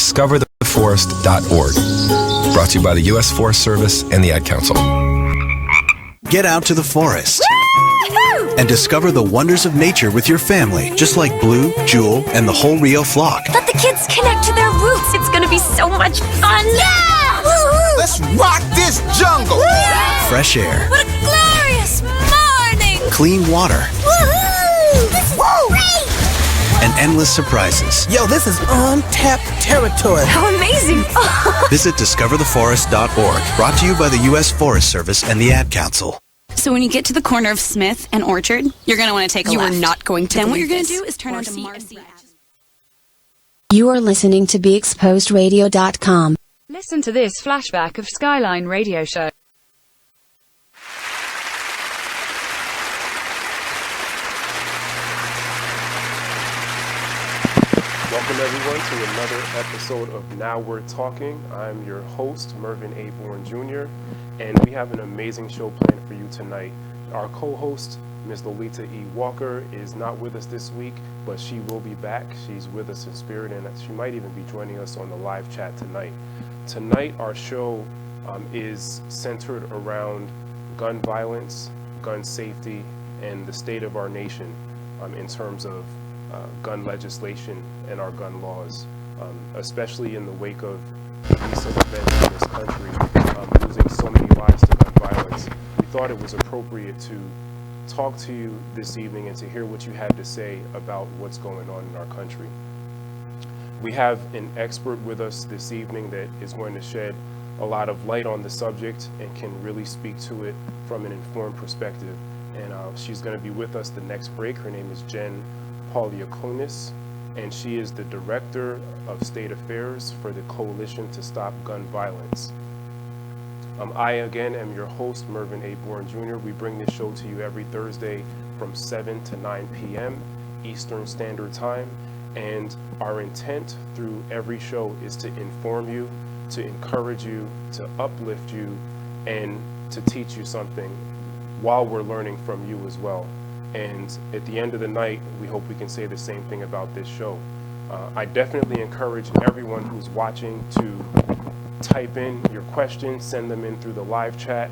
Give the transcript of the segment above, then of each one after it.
discovertheforest.org. Brought to you by the U.S. Forest Service and the Ad Council. Get out to the forest and discover the wonders of nature with your family, just like Blue, Jewel, and the whole Rio flock. Let the kids connect to their roots. It's gonna be so much fun. Yeah! Woo-hoo! Let's rock this jungle. Woo! Fresh air. What a glorious morning. Clean water. Woohoo! This is great. And endless surprises. Yo, this is untapped territory. How amazing. Visit discovertheforest.org. Brought to you by the U.S. Forest Service and the Ad Council. So when you get to the corner of Smith and Orchard, you're going to want to take a left. You are not going to. Then what you're going to do is turn onto Marcy. You are listening to BeExposedRadio.com. Listen to this flashback of Skyline Radio Show. Welcome everyone to another episode of Now We're Talking. I'm your host, Mervin A. Bourne Jr., and we have an amazing show planned for you tonight. Our co-host, Ms. Lolita E. Walker, is not with us this week, but she will be back. She's with us in spirit, and she might even be joining us on the live chat tonight. Tonight, our show is centered around gun violence, gun safety, and the state of our nation in terms of gun legislation and our gun laws, especially in the wake of recent events in this country, losing so many lives to gun violence. We thought it was appropriate to talk to you this evening and to hear what you had to say about what's going on in our country. We have an expert with us this evening that is going to shed a lot of light on the subject and can really speak to it from an informed perspective. And she's going to be with us the next break. Her name is Jen Pauliukonis, and she is the Director of State Affairs for the Coalition to Stop Gun Violence. I, again, am your host, Mervin A. Bourne Jr. We bring this show to you every Thursday from 7 to 9 p.m. Eastern Standard Time, and our intent through every show is to inform you, to encourage you, to uplift you, and to teach you something while we're learning from you as well. And at the end of the night, we hope we can say the same thing about this show. I definitely encourage everyone who's watching to type in your questions, send them in through the live chat.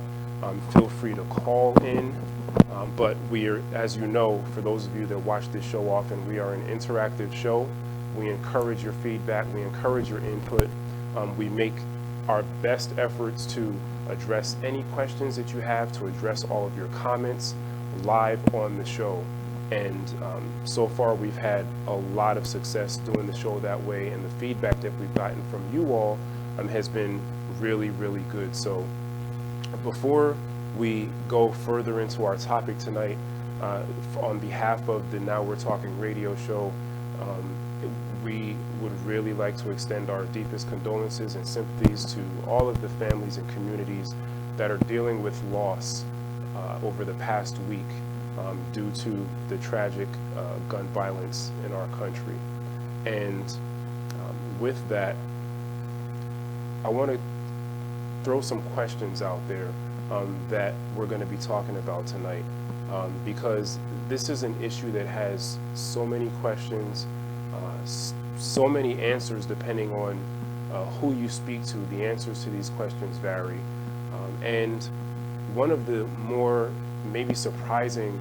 Feel free to call in. But we are, as you know, for those of you that watch this show often, we are an interactive show. We encourage your feedback. We encourage your input. We make our best efforts to address any questions that you have, to address all of your comments live on the show. And so far we've had a lot of success doing the show that way, and the feedback that we've gotten from you all has been really, really good. So before we go further into our topic tonight, on behalf of the Now We're Talking radio show, we would really like to extend our deepest condolences and sympathies to all of the families and communities that are dealing with loss over the past week due to the tragic gun violence in our country. And with that, I want to throw some questions out there that we're going to be talking about tonight, because this is an issue that has so many questions, so many answers depending on who you speak to. The answers to these questions vary. And one of the more maybe surprising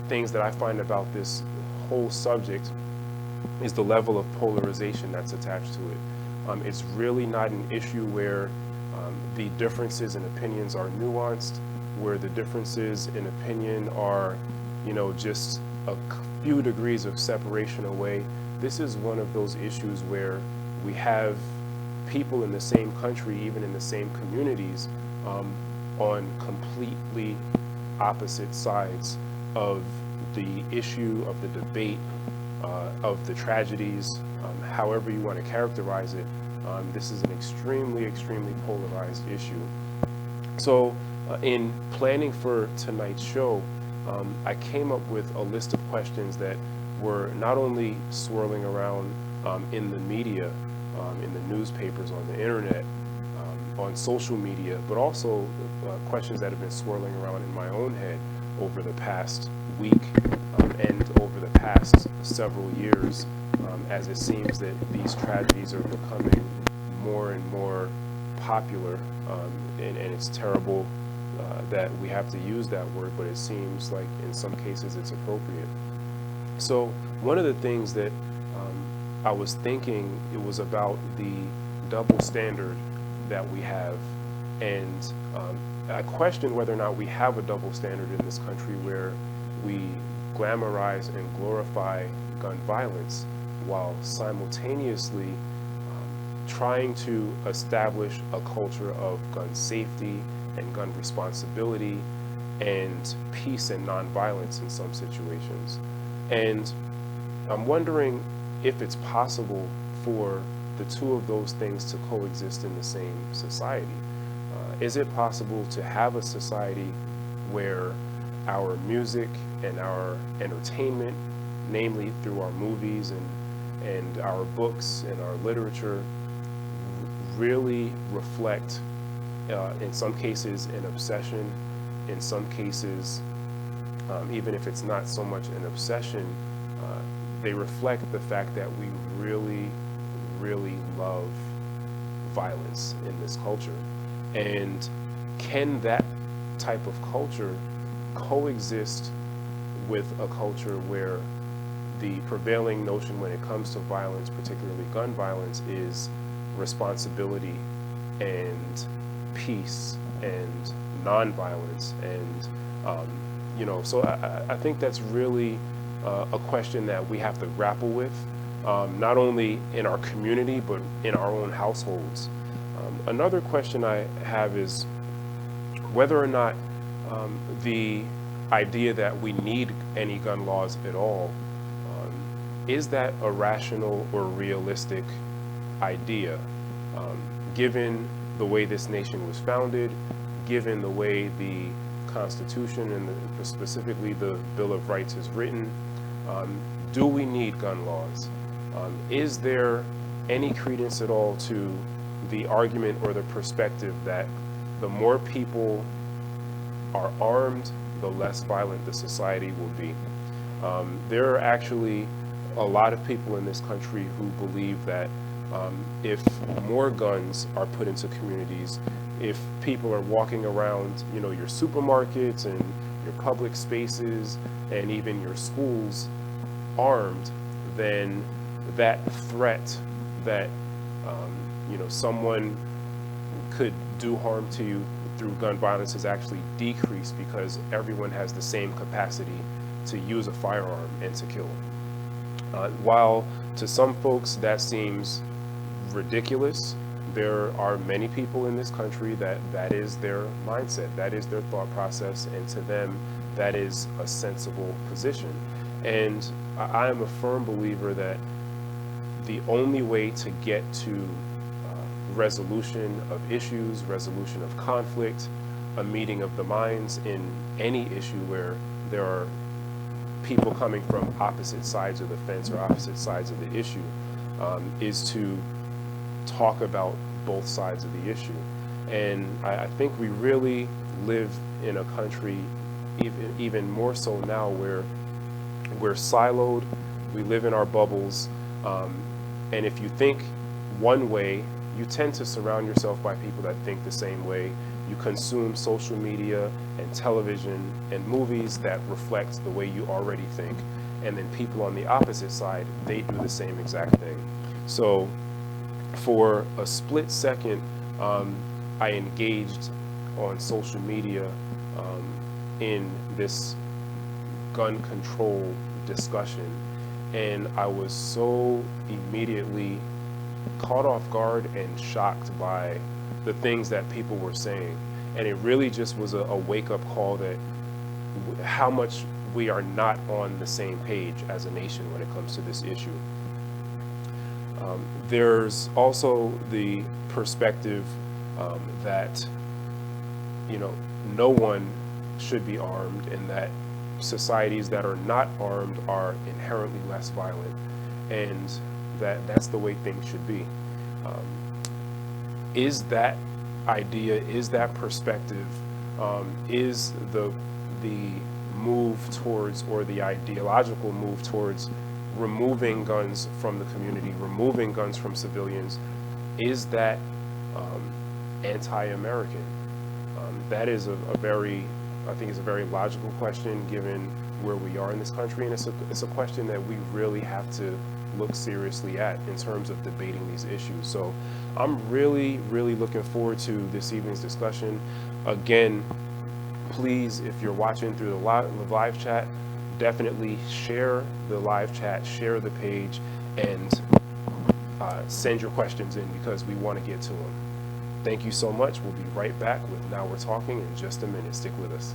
things that I find about this whole subject is the level of polarization that's attached to it. It's really not an issue where the differences in opinions are nuanced, where the differences in opinion are, just a few degrees of separation away. This is one of those issues where we have people in the same country, even in the same communities, on completely opposite sides of the issue, of the debate, of the tragedies, however you want to characterize it. This is an extremely, extremely polarized issue. So in planning for tonight's show, I came up with a list of questions that were not only swirling around in the media, in the newspapers, on the internet, on social media, but also questions that have been swirling around in my own head over the past week and over the past several years as it seems that these tragedies are becoming more and more popular, and it's terrible that we have to use that word, but it seems like in some cases it's appropriate. So one of the things that I was thinking, it was about the double standard that we have, and I question whether or not we have a double standard in this country where we glamorize and glorify gun violence while simultaneously trying to establish a culture of gun safety and gun responsibility and peace and nonviolence in some situations. And I'm wondering if it's possible for the two of those things to coexist in the same society. Is it possible to have a society where our music and our entertainment, namely through our movies and our books and our literature, really reflect, in some cases, an obsession, in some cases, even if it's not so much an obsession, they reflect the fact that we really, really love violence in this culture. And can that type of culture coexist with a culture where the prevailing notion when it comes to violence, particularly gun violence, is responsibility and peace and nonviolence? And so I think that's really a question that we have to grapple with, not only in our community but in our own households. Another question I have is whether or not the idea that we need any gun laws at all, is that a rational or realistic idea, given the way this nation was founded, given the way the Constitution and specifically the Bill of Rights is written? Do we need gun laws? Is there any credence at all to the argument or the perspective that the more people are armed, the less violent the society will be? There are actually a lot of people in this country who believe that if more guns are put into communities, if people are walking around, your supermarkets and your public spaces and even your schools armed, then that threat that someone could do harm to you through gun violence is actually decreased because everyone has the same capacity to use a firearm and to kill. While to some folks that seems ridiculous, there are many people in this country that is their mindset, that is their thought process, and to them that is a sensible position. And I am a firm believer that the only way to get to resolution of issues, resolution of conflict, a meeting of the minds in any issue where there are people coming from opposite sides of the fence or opposite sides of the issue, is to talk about both sides of the issue. And I think we really live in a country, even more so now, where we're siloed, we live in our bubbles, and if you think one way, you tend to surround yourself by people that think the same way. You consume social media and television and movies that reflect the way you already think. And then people on the opposite side, they do the same exact thing. So for a split second, I engaged on social media in this gun control discussion, and I was so immediately caught off guard and shocked by the things that people were saying. And it really just was a wake-up call that how much we are not on the same page as a nation when it comes to this issue. There's also the perspective that no one should be armed, and that societies that are not armed are inherently less violent, and that's the way things should be. Is that idea, is that perspective, is the move towards, or the ideological move towards removing guns from the community, removing guns from civilians, is that anti-American? That is a very, I think it's a very logical question given where we are in this country, and it's a question that we really have to look seriously at in terms of debating these issues. So I'm really looking forward to this evening's discussion. Again, please, if you're watching through the live chat, definitely share the live chat, share the page, and send your questions in because we want to get to them. Thank you so much. We'll be right back with Now We're Talking in just a minute. Stick with us.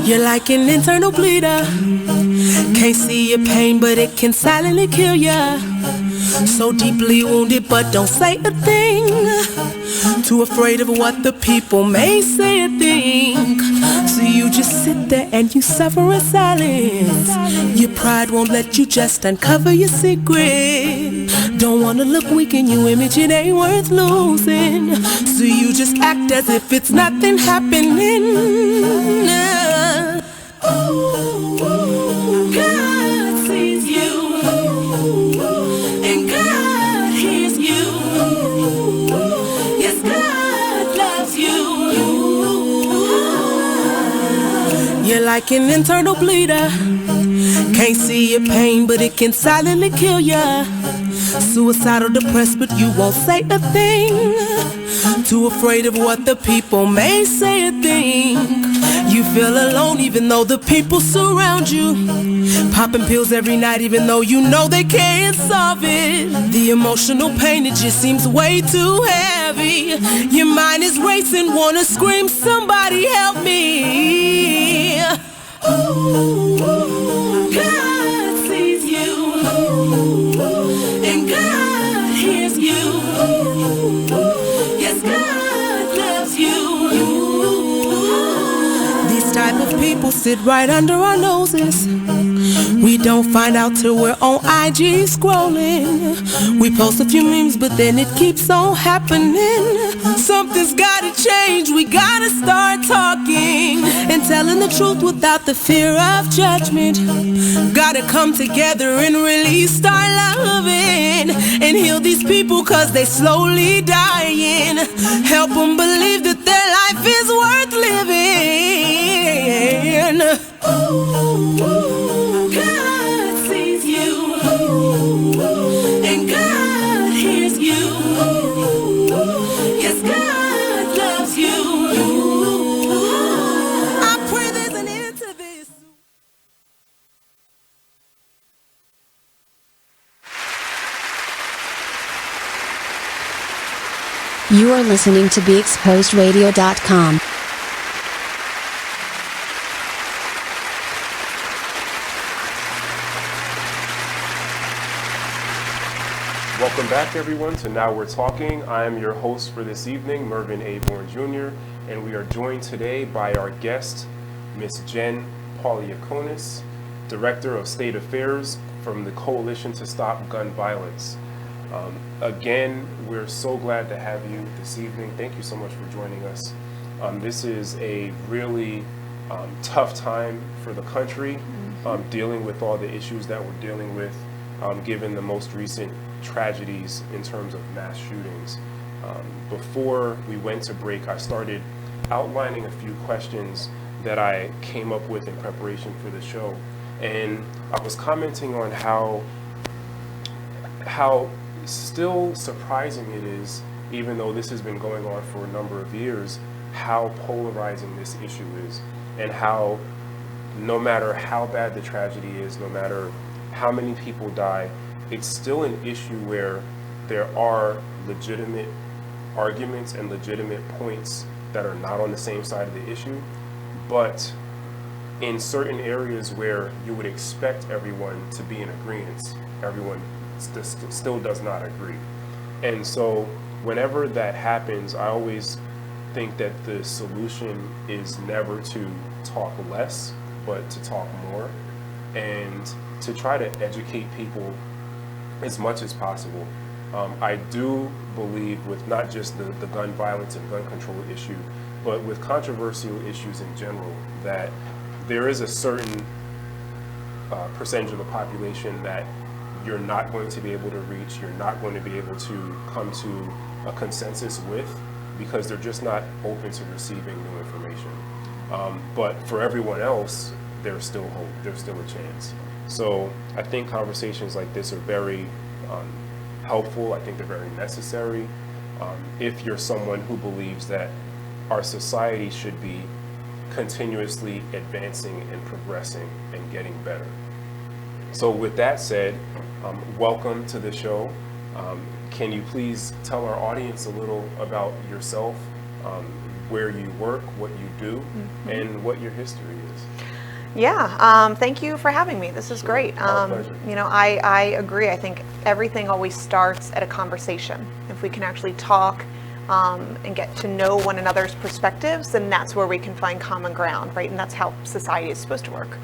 You're like an internal bleeder. Can't see your pain, but it can silently kill ya. So deeply wounded, but don't say a thing. Too afraid of what the people may say or think. So you just sit there and you suffer in silence. Your pride won't let you just uncover your secret. Don't wanna look weak in your image, it ain't worth losing. So you just act as if it's nothing happening. God sees you, and God hears you. Yes, God loves you. You're like an internal bleeder. Can't see your pain, but it can silently kill ya. Suicidal, depressed, but you won't say a thing. Too afraid of what the people may say or think. You feel alone even though the people surround you. Popping pills every night even though you know they can't solve it. The emotional pain, it just seems way too heavy. Your mind is racing, wanna scream, somebody help me. God sees you, and God hears you. Yes, God loves you. These type of people sit right under our noses. We don't find out till we're on IG scrolling. We post a few memes, but then it keeps on happening. Something's gotta change, we gotta start talking and telling the truth without the fear of judgment. Gotta come together and really start loving and heal these people cause they slowly dying. Help them believe that their life is worth living. God sees you, and God hears you. Yes, God loves you. I pray there's an end to this. You are listening to BeExposedRadio.com. Welcome back, everyone, to Now We're Talking. I am your host for this evening, Mervin A. Bourne Jr., and we are joined today by our guest, Miss Jen Pauliukonis, Director of State Affairs from the Coalition to Stop Gun Violence. Again, we're so glad to have you this evening. Thank you so much for joining us. This is a really tough time for the country, dealing with all the issues that we're dealing with, given the most recent tragedies in terms of mass shootings. Before we went to break, I started outlining a few questions that I came up with in preparation for the show. And I was commenting on how still surprising it is, even though this has been going on for a number of years, how polarizing this issue is, and how no matter how bad the tragedy is, no matter how many people die, it's still an issue where there are legitimate arguments and legitimate points that are not on the same side of the issue, but in certain areas where you would expect everyone to be in agreement, everyone still does not agree. And so whenever that happens, I always think that the solution is never to talk less, but to talk more, and to try to educate people as much as possible. I do believe with not just the gun violence and gun control issue, but with controversial issues in general, that there is a certain percentage of the population that you're not going to be able to reach, you're not going to be able to come to a consensus with, because they're just not open to receiving new information. But for everyone else, there's still hope, there's still a chance. So I think conversations like this are very helpful. I think they're very necessary. If you're someone who believes that our society should be continuously advancing and progressing and getting better. So with that said, welcome to the show. Can you please tell our audience a little about yourself, where you work, what you do, and what your history is? Yeah, thank you for having me. This is great. My pleasure. You know, I agree. I think everything always starts at a conversation. If we can actually talk and get to know one another's perspectives, then that's where we can find common ground, right? And that's how society is supposed to work.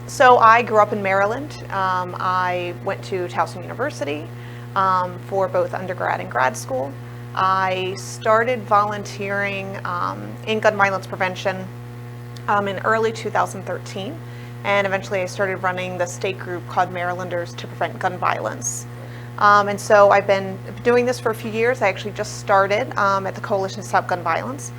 So I grew up in Maryland. I went to Towson University for both undergrad and grad school. I started volunteering in gun violence prevention in early 2013, and eventually I started running the state group called Marylanders to Prevent Gun Violence. And so I've been doing this for a few years. I actually just started at the Coalition to Stop Gun Violence.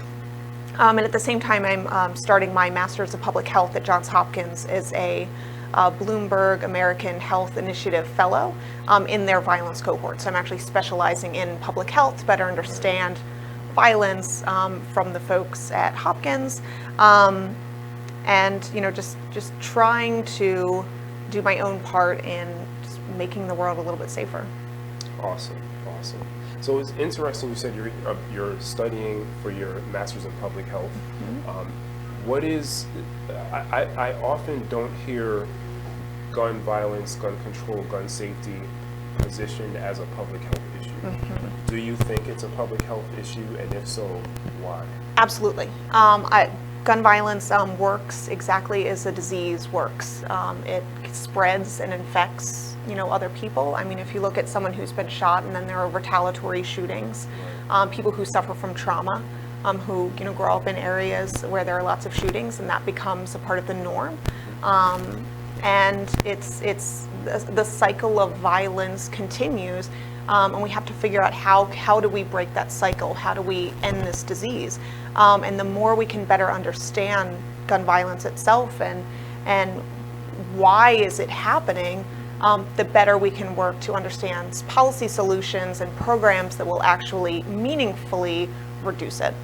And at the same time, I'm starting my Master's of Public Health at Johns Hopkins as a Bloomberg American Health Initiative Fellow in their violence cohort. So I'm actually specializing in public health to better understand violence from the folks at Hopkins, and you know, just trying to do my own part in just making the world a little bit safer. Awesome. So it's interesting. You said you're studying for your Master's in Public Health. What is? I often don't hear gun violence, gun control, gun safety positioned as a public health issue. Do you think it's a public health issue, and if so, why? Absolutely. Gun violence works exactly as a disease works. It spreads and infects, you know, other people. I mean, if you look at someone who's been shot and then there are retaliatory shootings, people who suffer from trauma, who, you know, grow up in areas where there are lots of shootings, and that becomes a part of the norm. And it's the cycle of violence continues, and we have to figure out how do we break that cycle? How do we end this disease? And the more we can better understand gun violence itself and why is it happening, the better we can work to understand policy solutions and programs that will actually meaningfully reduce it.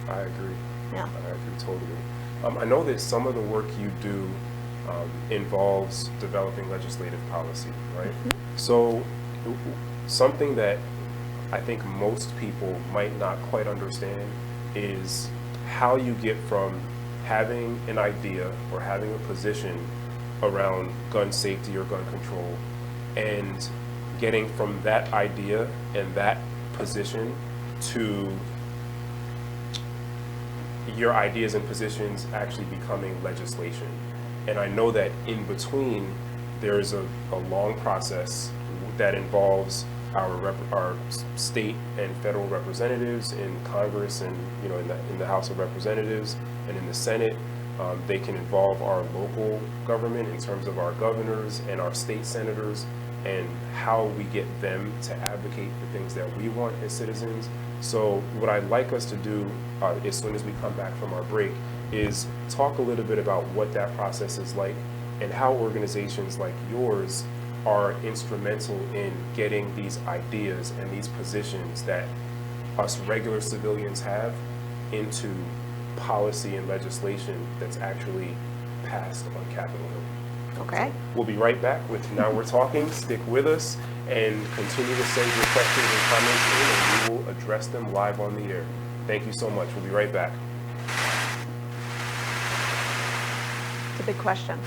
I agree. Yeah. I agree totally. I know that some of the work you do involves developing legislative policy, right? So something that I think most people might not quite understand is how you get from having an idea or having a position around gun safety or gun control, and getting from that idea and that position to your ideas and positions actually becoming legislation. And I know that in between there is a long process that involves our state and federal representatives in Congress, and you know, in the House of Representatives and in the Senate. They can involve our local government in terms of our governors and our state senators, and how we get them to advocate for things that we want as citizens. So what I'd like us to do as soon as we come back from our break is talk a little bit about what that process is like, and how organizations like yours are instrumental in getting these ideas and these positions that us regular civilians have into policy and legislation that's actually passed on Capitol Hill. Okay. We'll be right back with Now We're Talking. Stick with us and continue to send your questions and comments in, and we will address them live on the air. Thank you so much. We'll be right back. It's a big question.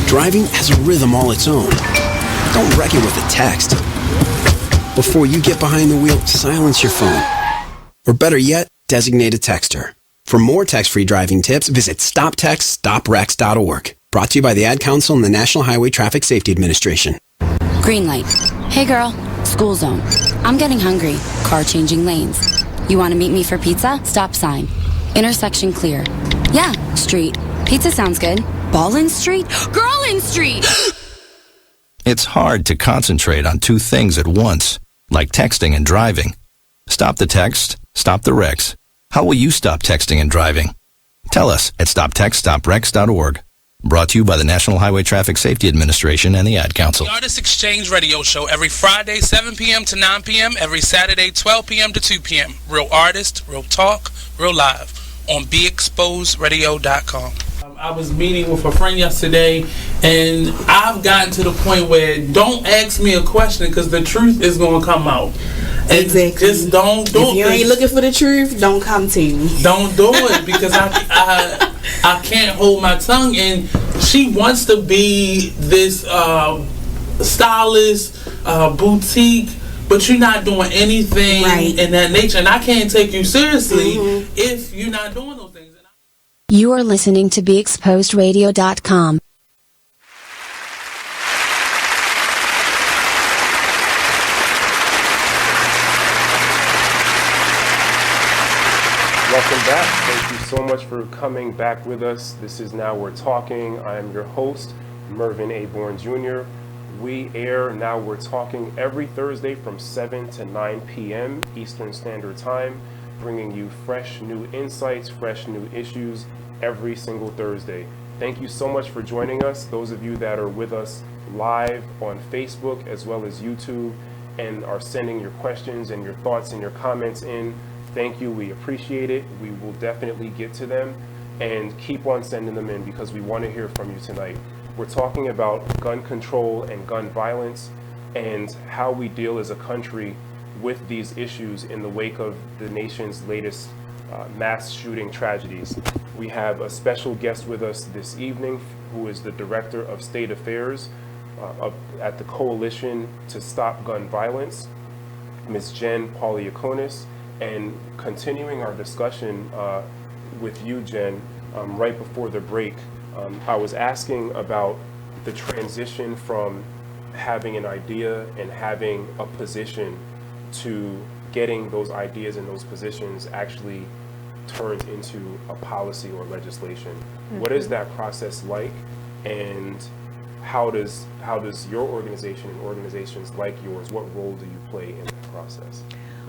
Driving has a rhythm all its own. Don't wreck it with a text. Before you get behind the wheel, silence your phone. Or better yet, designate a texter. For more text-free driving tips, visit stoptextstoprex.org. Brought to you by the Ad Council and the National Highway Traffic Safety Administration. Green light. Hey girl, school zone. I'm getting hungry. Car changing lanes. You want to meet me for pizza? Stop sign. Intersection clear. Yeah, street. Pizza sounds good. Ballin' Street? Girlin' Street! It's hard to concentrate on two things at once, like texting and driving. Stop the text, stop the wrecks. How will you stop texting and driving? Tell us at stoptextstoprex.org. Brought to you by the National Highway Traffic Safety Administration and the Ad Council. The Artist Exchange Radio Show every Friday, 7 p.m. to 9 p.m., every Saturday, 12 p.m. to 2 p.m. Real artist, real talk, real live on BeExposedRadio.com. I was meeting with a friend yesterday, and I've gotten to the point where don't ask me a question because the truth is going to come out. And exactly. Just don't do it. If you ain't looking for the truth, don't come to me. Don't do it because I can't hold my tongue. And she wants to be this stylist, boutique, but you're not doing anything in that nature. And I can't take you seriously if you're not doing those things. You are listening to BeExposedRadio.com. Welcome back. Thank you so much for coming back with us. This is Now We're Talking. I am your host, Mervin A. Bourne Jr. We air Now We're Talking every Thursday from 7 to 9 p.m. Eastern Standard Time, bringing you fresh new insights, fresh new issues every single Thursday. Thank you so much for joining us. Those of you that are with us live on Facebook as well as YouTube and are sending your questions and your thoughts and your comments in, thank you. We appreciate it. We will definitely get to them, and keep on sending them in because we want to hear from you tonight. We're talking about gun control and gun violence and how we deal as a country with these issues in the wake of the nation's latest mass shooting tragedies. We have a special guest with us this evening who is the Director of State Affairs at the Coalition to Stop Gun Violence, Ms. Jen Pauliukonis. And continuing our discussion with you, Jen, right before the break, I was asking about the transition from having an idea and having a position to getting those ideas and those positions actually turned into a policy or legislation. What is that process like, and how does your organization and organizations like yours, what role do you play in that process?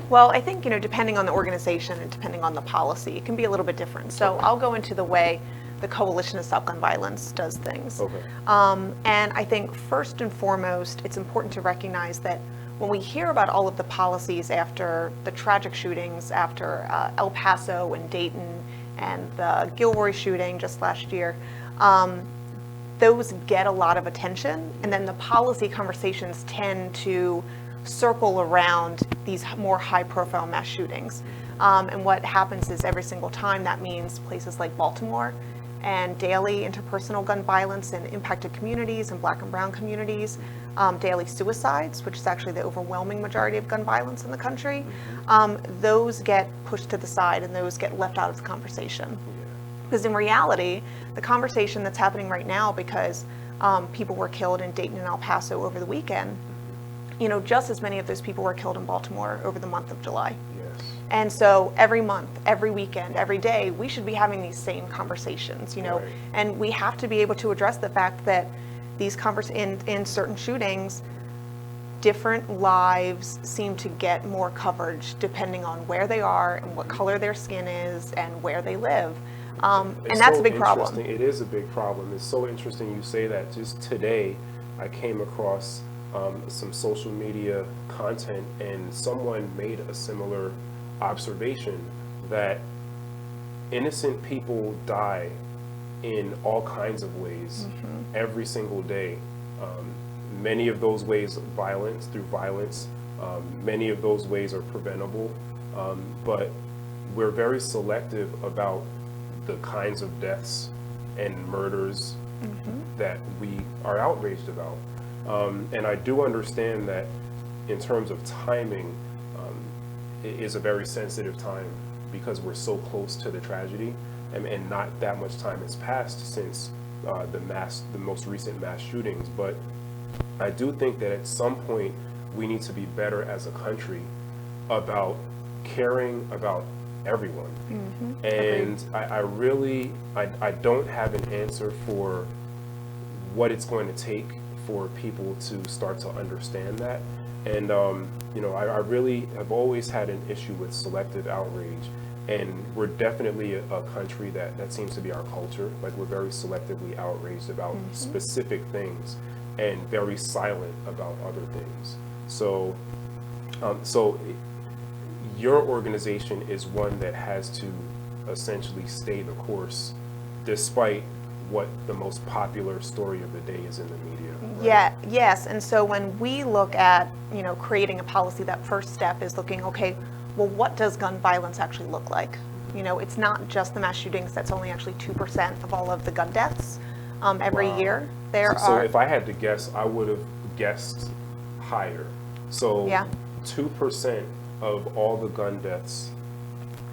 Well, I think, depending on the organization and depending on the policy, it can be a little bit different. So I'll go into the way the Coalition to Stop Gun Violence does things. And I think first and foremost, it's important to recognize that when we hear about all of the policies after the tragic shootings, after El Paso and Dayton and the Gilroy shooting just last year, those get a lot of attention, and then the policy conversations tend to circle around these more high-profile mass shootings. And what happens is every single time that means places like Baltimore and daily interpersonal gun violence in impacted communities and Black and brown communities, daily suicides, which is actually the overwhelming majority of gun violence in the country, those get pushed to the side and those get left out of the conversation. Because in reality, the conversation that's happening right now, because people were killed in Dayton and El Paso over the weekend, just as many of those people were killed in Baltimore over the month of July. And so every month, every weekend, every day, we should be having these same conversations, you know, Right. and we have to be able to address the fact that these in certain shootings, different lives seem to get more coverage depending on where they are and what color their skin is and where they live. And that's a big problem. It is a big problem. It's so interesting you say that. Just today, I came across some social media content, and someone made a similar observation that innocent people die in all kinds of ways every single day. Many of those ways through violence. Many of those ways are preventable, but we're very selective about the kinds of deaths and murders that we are outraged about. And I do understand that in terms of timing, it is a very sensitive time because we're so close to the tragedy, and not that much time has passed since the most recent mass shootings. But I do think that at some point we need to be better as a country about caring about everyone. And I don't have an answer for what it's going to take for people to start to understand that. And you know, I really have always had an issue with selective outrage, and we're definitely a country that seems to be our culture. Like, we're very selectively outraged about specific things and very silent about other things. So your organization is one that has to essentially stay the course despite what the most popular story of the day is in the media. Right? Yeah, yes. And so when we look at, you know, creating a policy, that first step is looking, okay, well, what does gun violence actually look like? You know, it's not just the mass shootings. That's only actually 2% of all of the gun deaths every year. So if I had to guess, I would have guessed higher. So 2% of all the gun deaths,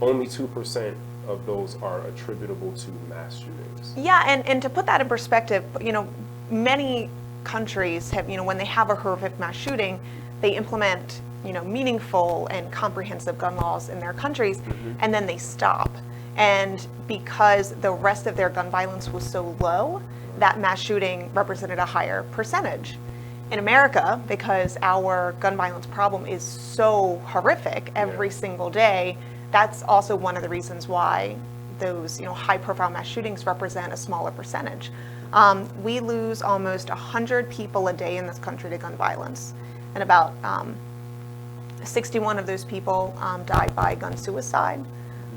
only 2% of those are attributable to mass shootings. Yeah, and to put that in perspective, you know, many countries have, you know, when they have a horrific mass shooting, they implement, you know, meaningful and comprehensive gun laws in their countries, and then they stop. And because the rest of their gun violence was so low, that mass shooting represented a higher percentage. In America, because our gun violence problem is so horrific every single day, that's also one of the reasons why those, you know, high-profile mass shootings represent a smaller percentage. We lose almost 100 people a day in this country to gun violence, and about 61 of those people died by gun suicide.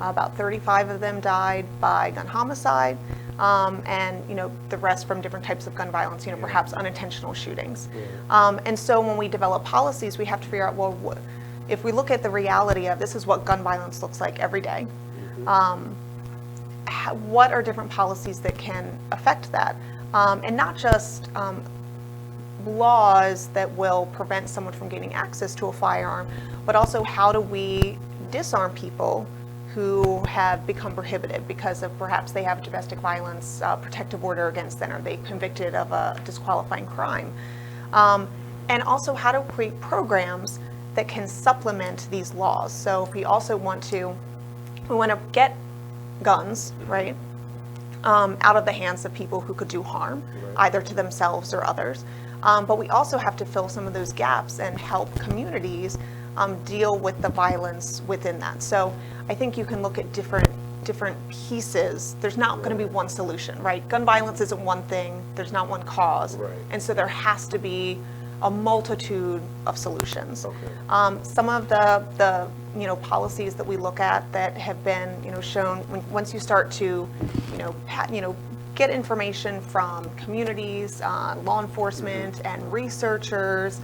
About 35 of them died by gun homicide, and, you know, the rest from different types of gun violence, you know, perhaps unintentional shootings. And so when we develop policies, we have to figure out, well, if we look at the reality of this is what gun violence looks like every day, what are different policies that can affect that? And not just laws that will prevent someone from getting access to a firearm, but also how do we disarm people who have become prohibited because of perhaps they have domestic violence protective order against them, or they convicted of a disqualifying crime. And also how to create programs that can supplement these laws. So if we also want to get guns, right, out of the hands of people who could do harm, either to themselves or others. But we also have to fill some of those gaps and help communities deal with the violence within that. So I think you can look at different pieces. There's not going to be one solution, right? Gun violence isn't one thing. There's not one cause. And so there has to be a multitude of solutions. Some of the you know, policies that we look at that have been, you know, shown once you start to, you know, get information from communities, law enforcement, and researchers,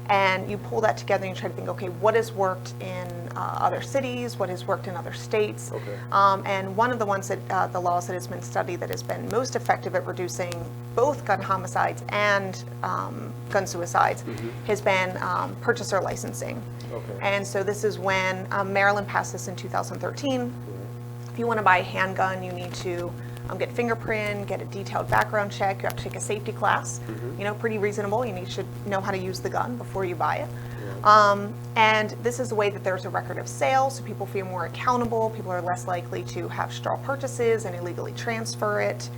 and you pull that together and you try to think, okay, what has worked in other cities, what has worked in other states, and one of the ones that the laws that has been studied that has been most effective at reducing both gun homicides and gun suicides has been purchaser licensing. And so this is when Maryland passed this in 2013. If you want to buy a handgun, you need to get fingerprint, get a detailed background check. You have to take a safety class. You know, pretty reasonable. You should know how to use the gun before you buy it. And this is a way that there's a record of sales, so people feel more accountable. People are less likely to have straw purchases and illegally transfer it.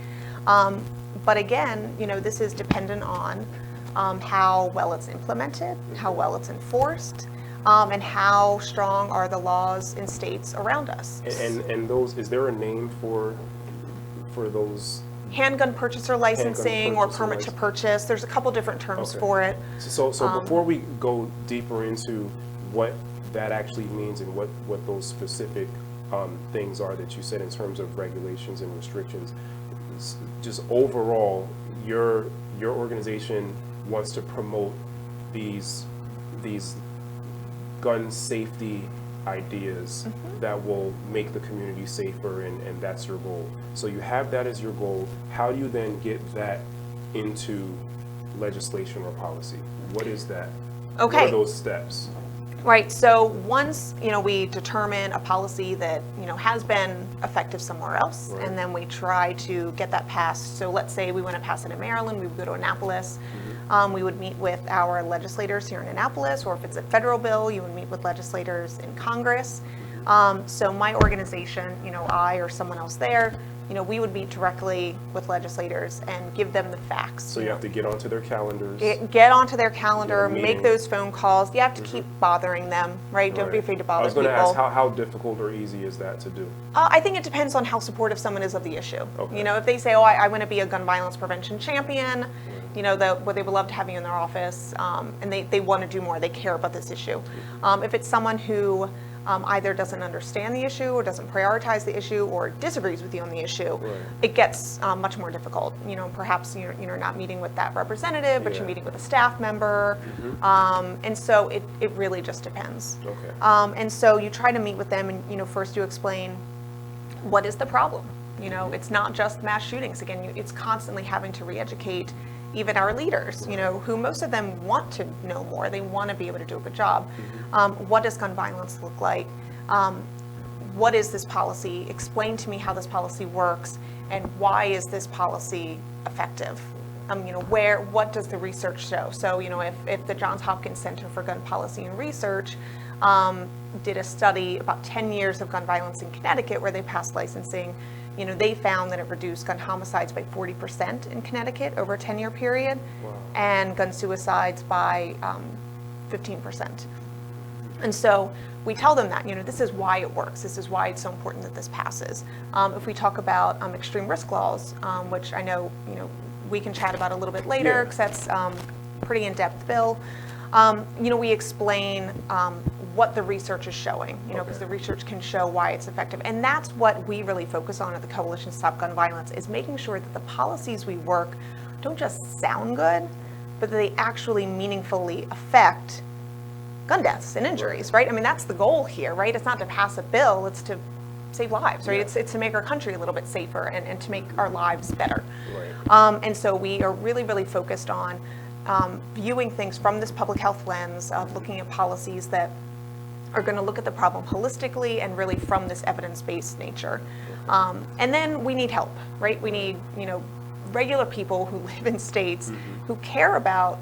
But again, this is dependent on how well it's implemented, how well it's enforced, and how strong are the laws in states around us. And those, is there a name for those? Handgun purchaser licensing or permit to purchase. There's a couple different terms for it. So before we go deeper into what that actually means and what those specific things are that you said in terms of regulations and restrictions, just overall, your organization wants to promote these gun safety ideas that will make the community safer, and that's your goal. So you have that as your goal. How do you then get that into legislation or policy? What is that? Okay. What are those steps? Right, so once we determine a policy that has been effective somewhere else, and then we try to get that passed. So let's say we want to pass it in Maryland, we would go to Annapolis. We would meet with our legislators here in Annapolis, or if it's a federal bill, you would meet with legislators in Congress. So my organization, I or someone else there, we would meet directly with legislators and give them the facts. So you have to get onto their calendars. Get onto their calendar, make those phone calls. You have to keep bothering them, right? Don't be afraid to bother people. I was going to ask, how difficult or easy is that to do? I think it depends on how supportive someone is of the issue. Okay. If they say, I want to be a gun violence prevention champion, they would love to have you in their office, and they want to do more. They care about this issue. If it's someone who either doesn't understand the issue or doesn't prioritize the issue or disagrees with you on the issue, it gets much more difficult. Perhaps you're not meeting with that representative, but you're meeting with a staff member, and so it really just depends. Okay. And so you try to meet with them, and first you explain what is the problem. It's not just mass shootings. Again, it's constantly having to re-educate even our leaders, who most of them want to know more. They want to be able to do a good job. What does gun violence look like? What is this policy? Explain to me how this policy works, and why is this policy effective? What does the research show? So, if the Johns Hopkins Center for Gun Policy and Research did a study about 10 years of gun violence in Connecticut, where they passed licensing, they found that it reduced gun homicides by 40% in Connecticut over a 10-year period, and gun suicides by 15%. And so we tell them that, this is why it works. This is why it's so important that this passes. If we talk about extreme risk laws, which I know, we can chat about a little bit later, because that's pretty in-depth bill. We explain what the research is showing, because the research can show why it's effective. And that's what we really focus on at the Coalition Stop Gun Violence, is making sure that the policies we work don't just sound good, but that they actually meaningfully affect gun deaths and injuries, right? I mean, that's the goal here, right? It's not to pass a bill, it's to save lives, right? It's to make our country a little bit safer and to make our lives better. And so we are really, really focused on viewing things from this public health lens of looking at policies that are going to look at the problem holistically and really from this evidence-based nature. And then we need help, right? We need, regular people who live in states who care about,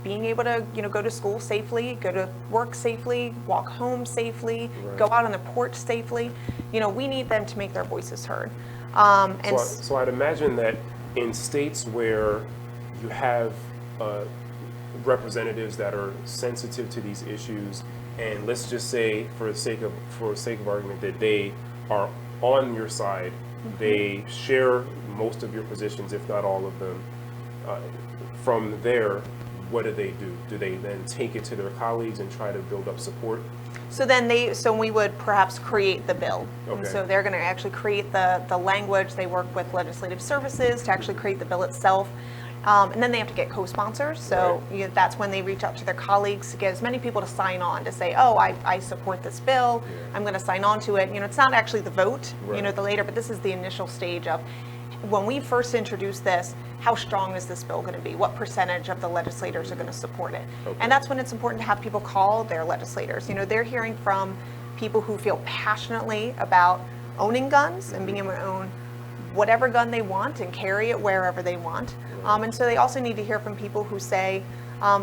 being able to, go to school safely, go to work safely, walk home safely, go out on the porch safely. We need them to make their voices heard. So I'd imagine that in states where you have representatives that are sensitive to these issues, and let's just say, for the sake of argument, that they are on your side, they share most of your positions, if not all of them. From there, what do? Do they then take it to their colleagues and try to build up support? So we would perhaps create the bill. Okay. And so they're going to actually create the language. They work with legislative services to actually create the bill itself. And then they have to get co-sponsors. So that's when they reach out to their colleagues to get as many people to sign on to say, I support this bill. I'm going to sign on to it. It's not actually the vote, the later, but this is the initial stage of when we first introduced this, how strong is this bill going to be? What percentage of the legislators are going to support it? Okay. And that's when it's important to have people call their legislators. They're hearing from people who feel passionately about owning guns and being able to own whatever gun they want and carry it wherever they want. And so they also need to hear from people who say,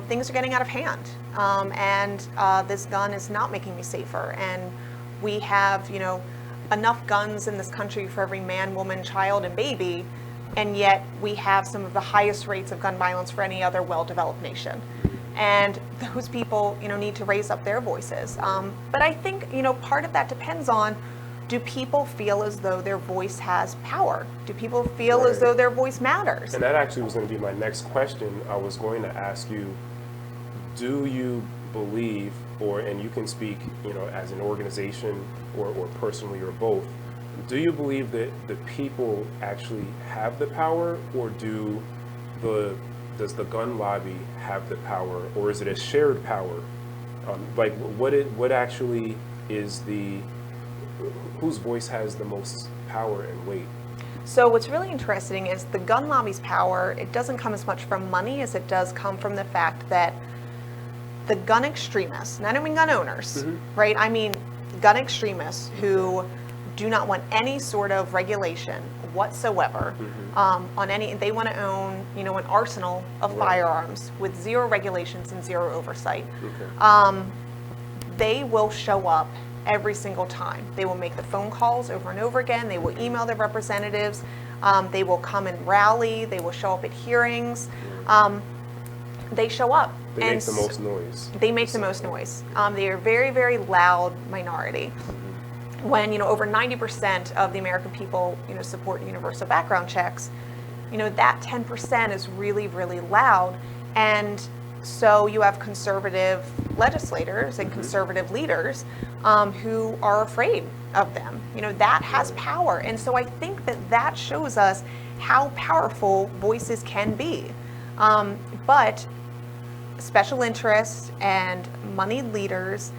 things are getting out of hand, and this gun is not making me safer. And we have, enough guns in this country for every man, woman, child, and baby, and yet we have some of the highest rates of gun violence for any other well-developed nation. And those people, need to raise up their voices. But I think, part of that depends on, do people feel as though their voice has power? Do people feel as though their voice matters? And that actually was going to be my next question. I was going to ask you, do you believe, and you can speak, as an organization or personally or both, do you believe that the people actually have the power, or does the gun lobby have the power, or is it a shared power? What actually is whose voice has the most power and weight? So what's really interesting is the gun lobby's power, it doesn't come as much from money as it does come from the fact that the gun extremists, not even gun owners, right? I mean gun extremists who do not want any sort of regulation whatsoever on any, they want to own, an arsenal of firearms with zero regulations and zero oversight. They will show up every single time. They will make the phone calls over and over again. They will email their representatives. They will come and rally. They will show up at hearings. They show up. They make the most noise. They make the most noise. They are a very, very loud minority. When over 90% of the American people support universal background checks, that 10% is really, really loud. And so you have conservative legislators and conservative leaders who are afraid of them. That has power. And so I think that shows us how powerful voices can be. But special interests and moneyed leaders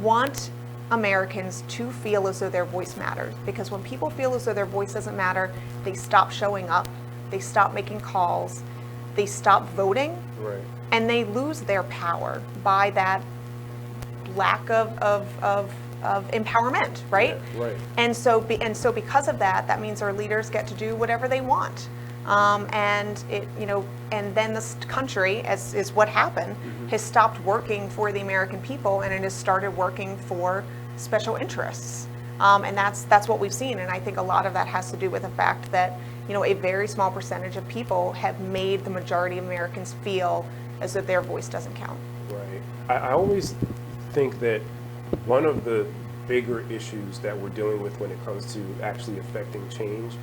want Americans to feel as though their voice matters, because when people feel as though their voice doesn't matter, they stop showing up, they stop making calls, they stop voting, and they lose their power by that lack of empowerment, right? And so because of that, that means our leaders get to do whatever they want. And then this country, as is what happened, has stopped working for the American people, and it has started working for special interests. And that's what we've seen. And I think a lot of that has to do with the fact that, a very small percentage of people have made the majority of Americans feel as if their voice doesn't count. Right. I always think that one of the bigger issues that we're dealing with when it comes to actually affecting change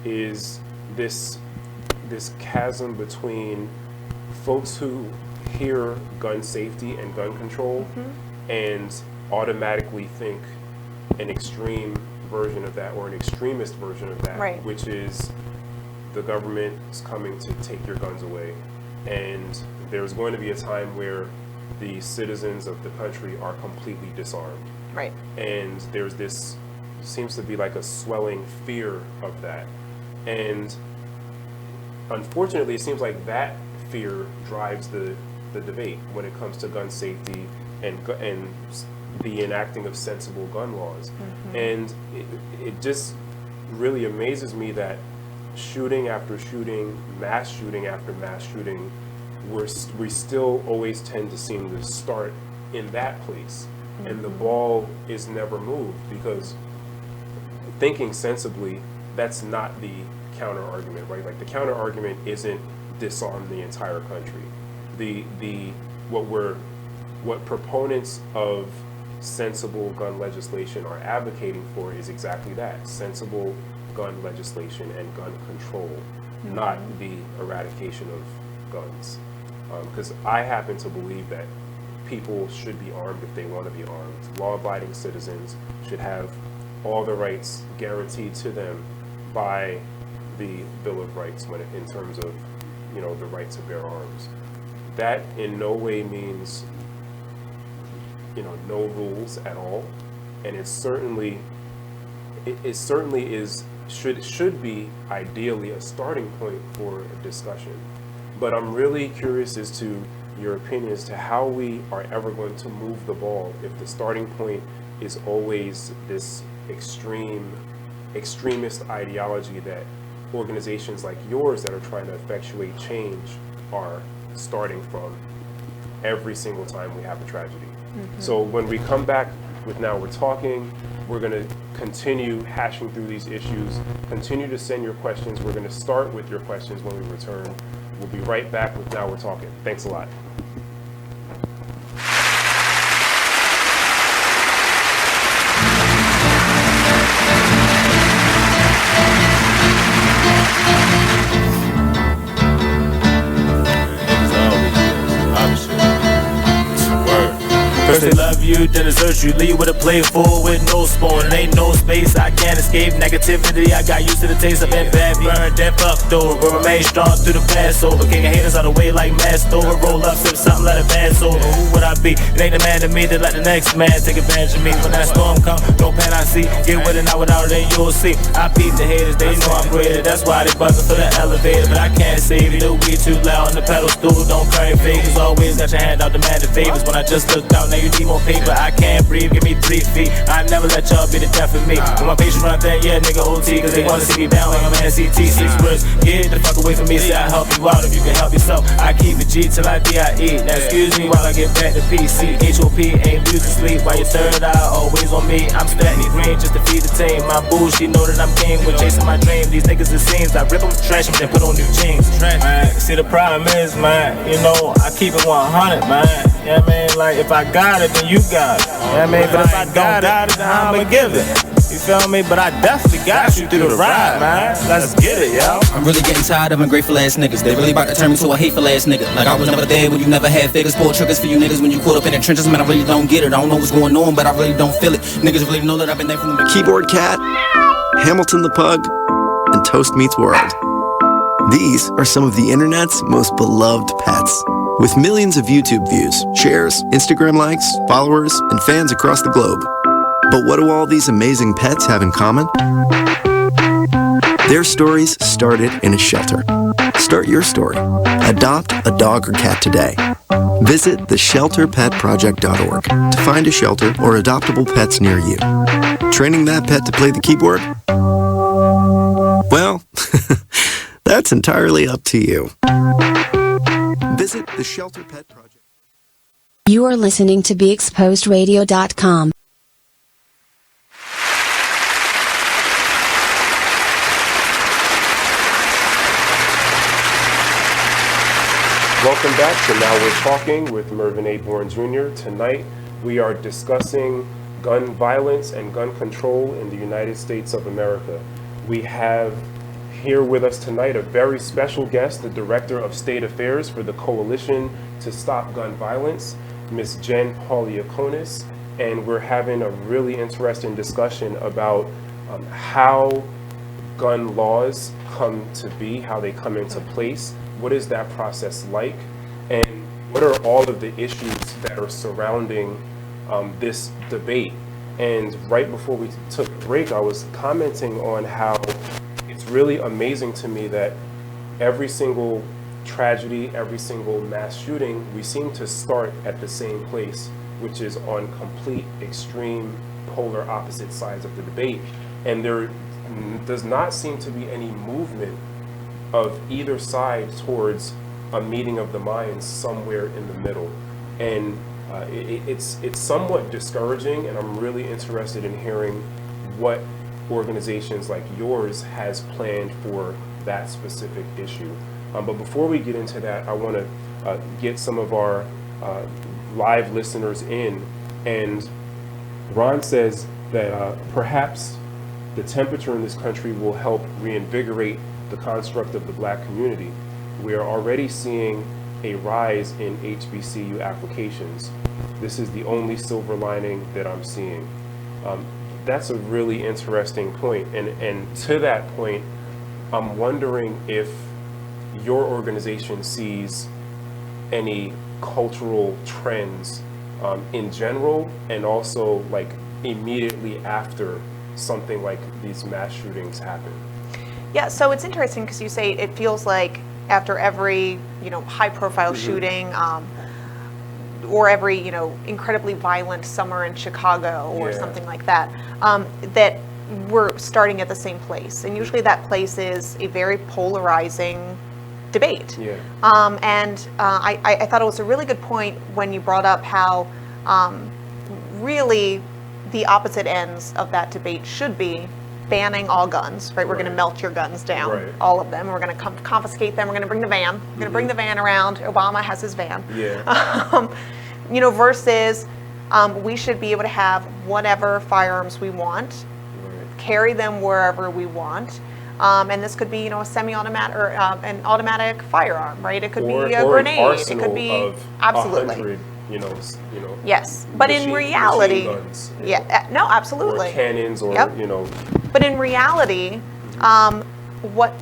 is this chasm between folks who hear gun safety and gun control and automatically think an extreme version of that, or an extremist version of that, which is the government is coming to take your guns away. And there's going to be a time where the citizens of the country are completely disarmed. And there's this, seems to be like a swelling fear of that. And unfortunately, it seems like that fear drives the debate when it comes to gun safety and the enacting of sensible gun laws. And it just really amazes me that shooting after shooting, mass shooting after mass shooting, we still always tend to seem to start in that place. And the ball is never moved, because thinking sensibly, that's not the counter argument, right? Like, the counter argument isn't disarm the entire country. What proponents of sensible gun legislation are advocating for is exactly that: sensible gun legislation and gun control, not the eradication of guns. Because I happen to believe that people should be armed if they want to be armed. Law-abiding citizens should have all the rights guaranteed to them by the Bill of Rights in terms of, the rights to bear arms. That in no way means, no rules at all, and it certainly is should be ideally a starting point for a discussion. But I'm really curious as to your opinion as to how we are ever going to move the ball if the starting point is always this extremist ideology that organizations like yours that are trying to effectuate change are starting from every single time we have a tragedy. So when we come back with Now We're Talking, we're going to continue hashing through these issues, continue to send your questions. We're going to start with your questions when we return. We'll be right back with Now We're Talking. Thanks a lot. First they love you, then desert you. Leave with a plate full with no spoon. Ain't no space, I can't escape negativity. I got used to the taste of it, bad, burned and fucked over. But remain strong through the past over. Kicking haters out of the way like masked over. Roll up, sip something, let it pass over. Who would I be? It ain't the man to me to let the next man take advantage of me. When that storm come, no pan I see. Get with it, not without it, then you'll see. I beat the haters, they know I'm greater. That's why they buzzing for the elevator. But I can't save you, the weed too loud on the pedal stool. Don't cry fakers, always got your hand out demanding favors. When I just looked out, now you need more paper. I can't breathe, give me 3 feet. I never let y'all be the death of me. When my patients run that, yeah, nigga OT. Cause they wanna see me down like I'm an CT. 6 words, get the fuck away from me. Say I help you out if you can help yourself. I keep it G till I DIE. Now excuse me while I get back to PC. HOP ain't losing sleep while your third eye always on me. I'm stacking green just to feed the team. My boo, she know that I'm king when chasing my dream. These niggas it seems I rip them, trash them, then put on new jeans. Man, see the problem is, man, you know, I keep it 100, man. Yeah, man, like if I got it, then you got it. Yeah, man, but if I don't got it, then I'ma give it. You feel me? But I definitely got you through the ride, man. Let's get it, yo. I'm really getting tired of ungrateful ass niggas. They really about to turn me to a hateful ass nigga. Like I was never there when you never had figures. Pull triggers for you niggas when you caught up in the trenches. Man, I really don't get it. I don't know what's going on, but I really don't feel it. Niggas really know that I've been there from the Keyboard Cat, Hamilton the Pug, and Toast Meets World. These are some of the internet's most beloved pets. With millions of YouTube views, shares, Instagram likes, followers, and fans across the globe. But what do all these amazing pets have in common? Their stories started in a shelter. Start your story. Adopt a dog or cat today. Visit theshelterpetproject.org to find a shelter or adoptable pets near you. Training that pet to play the keyboard? Well, that's entirely up to you. Visit the Shelter Pet Project. You are listening to BeExposedRadio.com. Welcome back to Now We're Talking with Mervin A. Bourne Jr. Tonight we are discussing gun violence and gun control in the United States of America. We have here with us tonight a very special guest, the Director of State Affairs for the Coalition to Stop Gun Violence, Ms. Jen Pauliukonis, and we're having a really interesting discussion about how gun laws come to be, how they come into place, what is that process like, and what are all of the issues that are surrounding this debate. And right before we took a break, I was commenting on how it's really amazing to me that every single tragedy, every single mass shooting, we seem to start at the same place, which is on complete extreme polar opposite sides of the debate. And there does not seem to be any movement of either side towards a meeting of the minds somewhere in the middle. And it's somewhat discouraging, and I'm really interested in hearing what organizations like yours has planned for that specific issue. But before we get into that, I want to get some of our live listeners in. And Ron says that perhaps the temperature in this country will help reinvigorate the construct of the Black community. We are already seeing a rise in HBCU applications. This is the only silver lining that I'm seeing. That's a really interesting point. And to that point, I'm wondering if your organization sees any cultural trends in general, and also like immediately after something like these mass shootings happen. Yeah, so it's interesting because you say it feels like after every, high-profile shooting, or every, incredibly violent summer in Chicago or something like that, that we're starting at the same place. And usually that place is a very polarizing debate. Yeah. I thought it was a really good point when you brought up how really the opposite ends of that debate should be banning all guns, right? We're going to melt your guns down, all of them. We're going to confiscate them. We're going to bring the van. We're going to bring the van around. Obama has his van. Yeah. Versus we should be able to have whatever firearms we want, carry them wherever we want. And this could be, a semi-automatic or an automatic firearm, right? It could be a grenade. It could be absolutely. 100, Yes, but in reality, guns, no, absolutely. Or cannons, or But in reality, what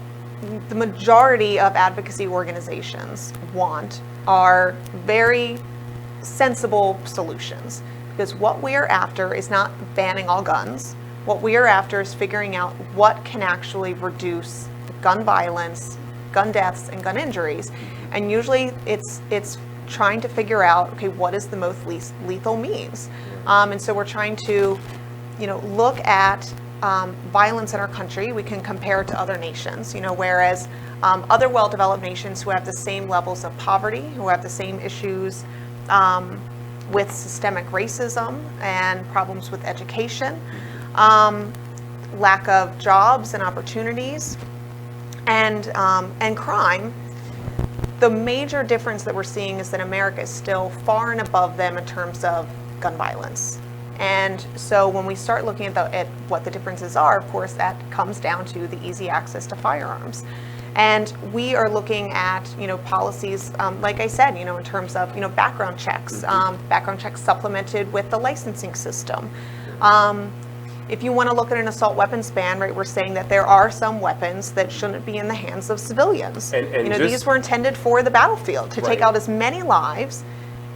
the majority of advocacy organizations want are very sensible solutions, because what we are after is not banning all guns. What we are after is figuring out what can actually reduce gun violence, gun deaths, and gun injuries. And usually it's trying to figure out, okay, what is the most lethal means? And so we're trying to, look at violence in our country. We can compare it to other nations, whereas other well-developed nations who have the same levels of poverty, who have the same issues with systemic racism and problems with education, lack of jobs and opportunities, and crime. The major difference that we're seeing is that America is still far and above them in terms of gun violence. And so when we start looking at what the differences are, of course, that comes down to the easy access to firearms. And we are looking at, policies, like I said, in terms of, background checks supplemented with the licensing system. If you want to look at an assault weapons ban, right, we're saying that there are some weapons that shouldn't be in the hands of civilians. And these were intended for the battlefield to take out as many lives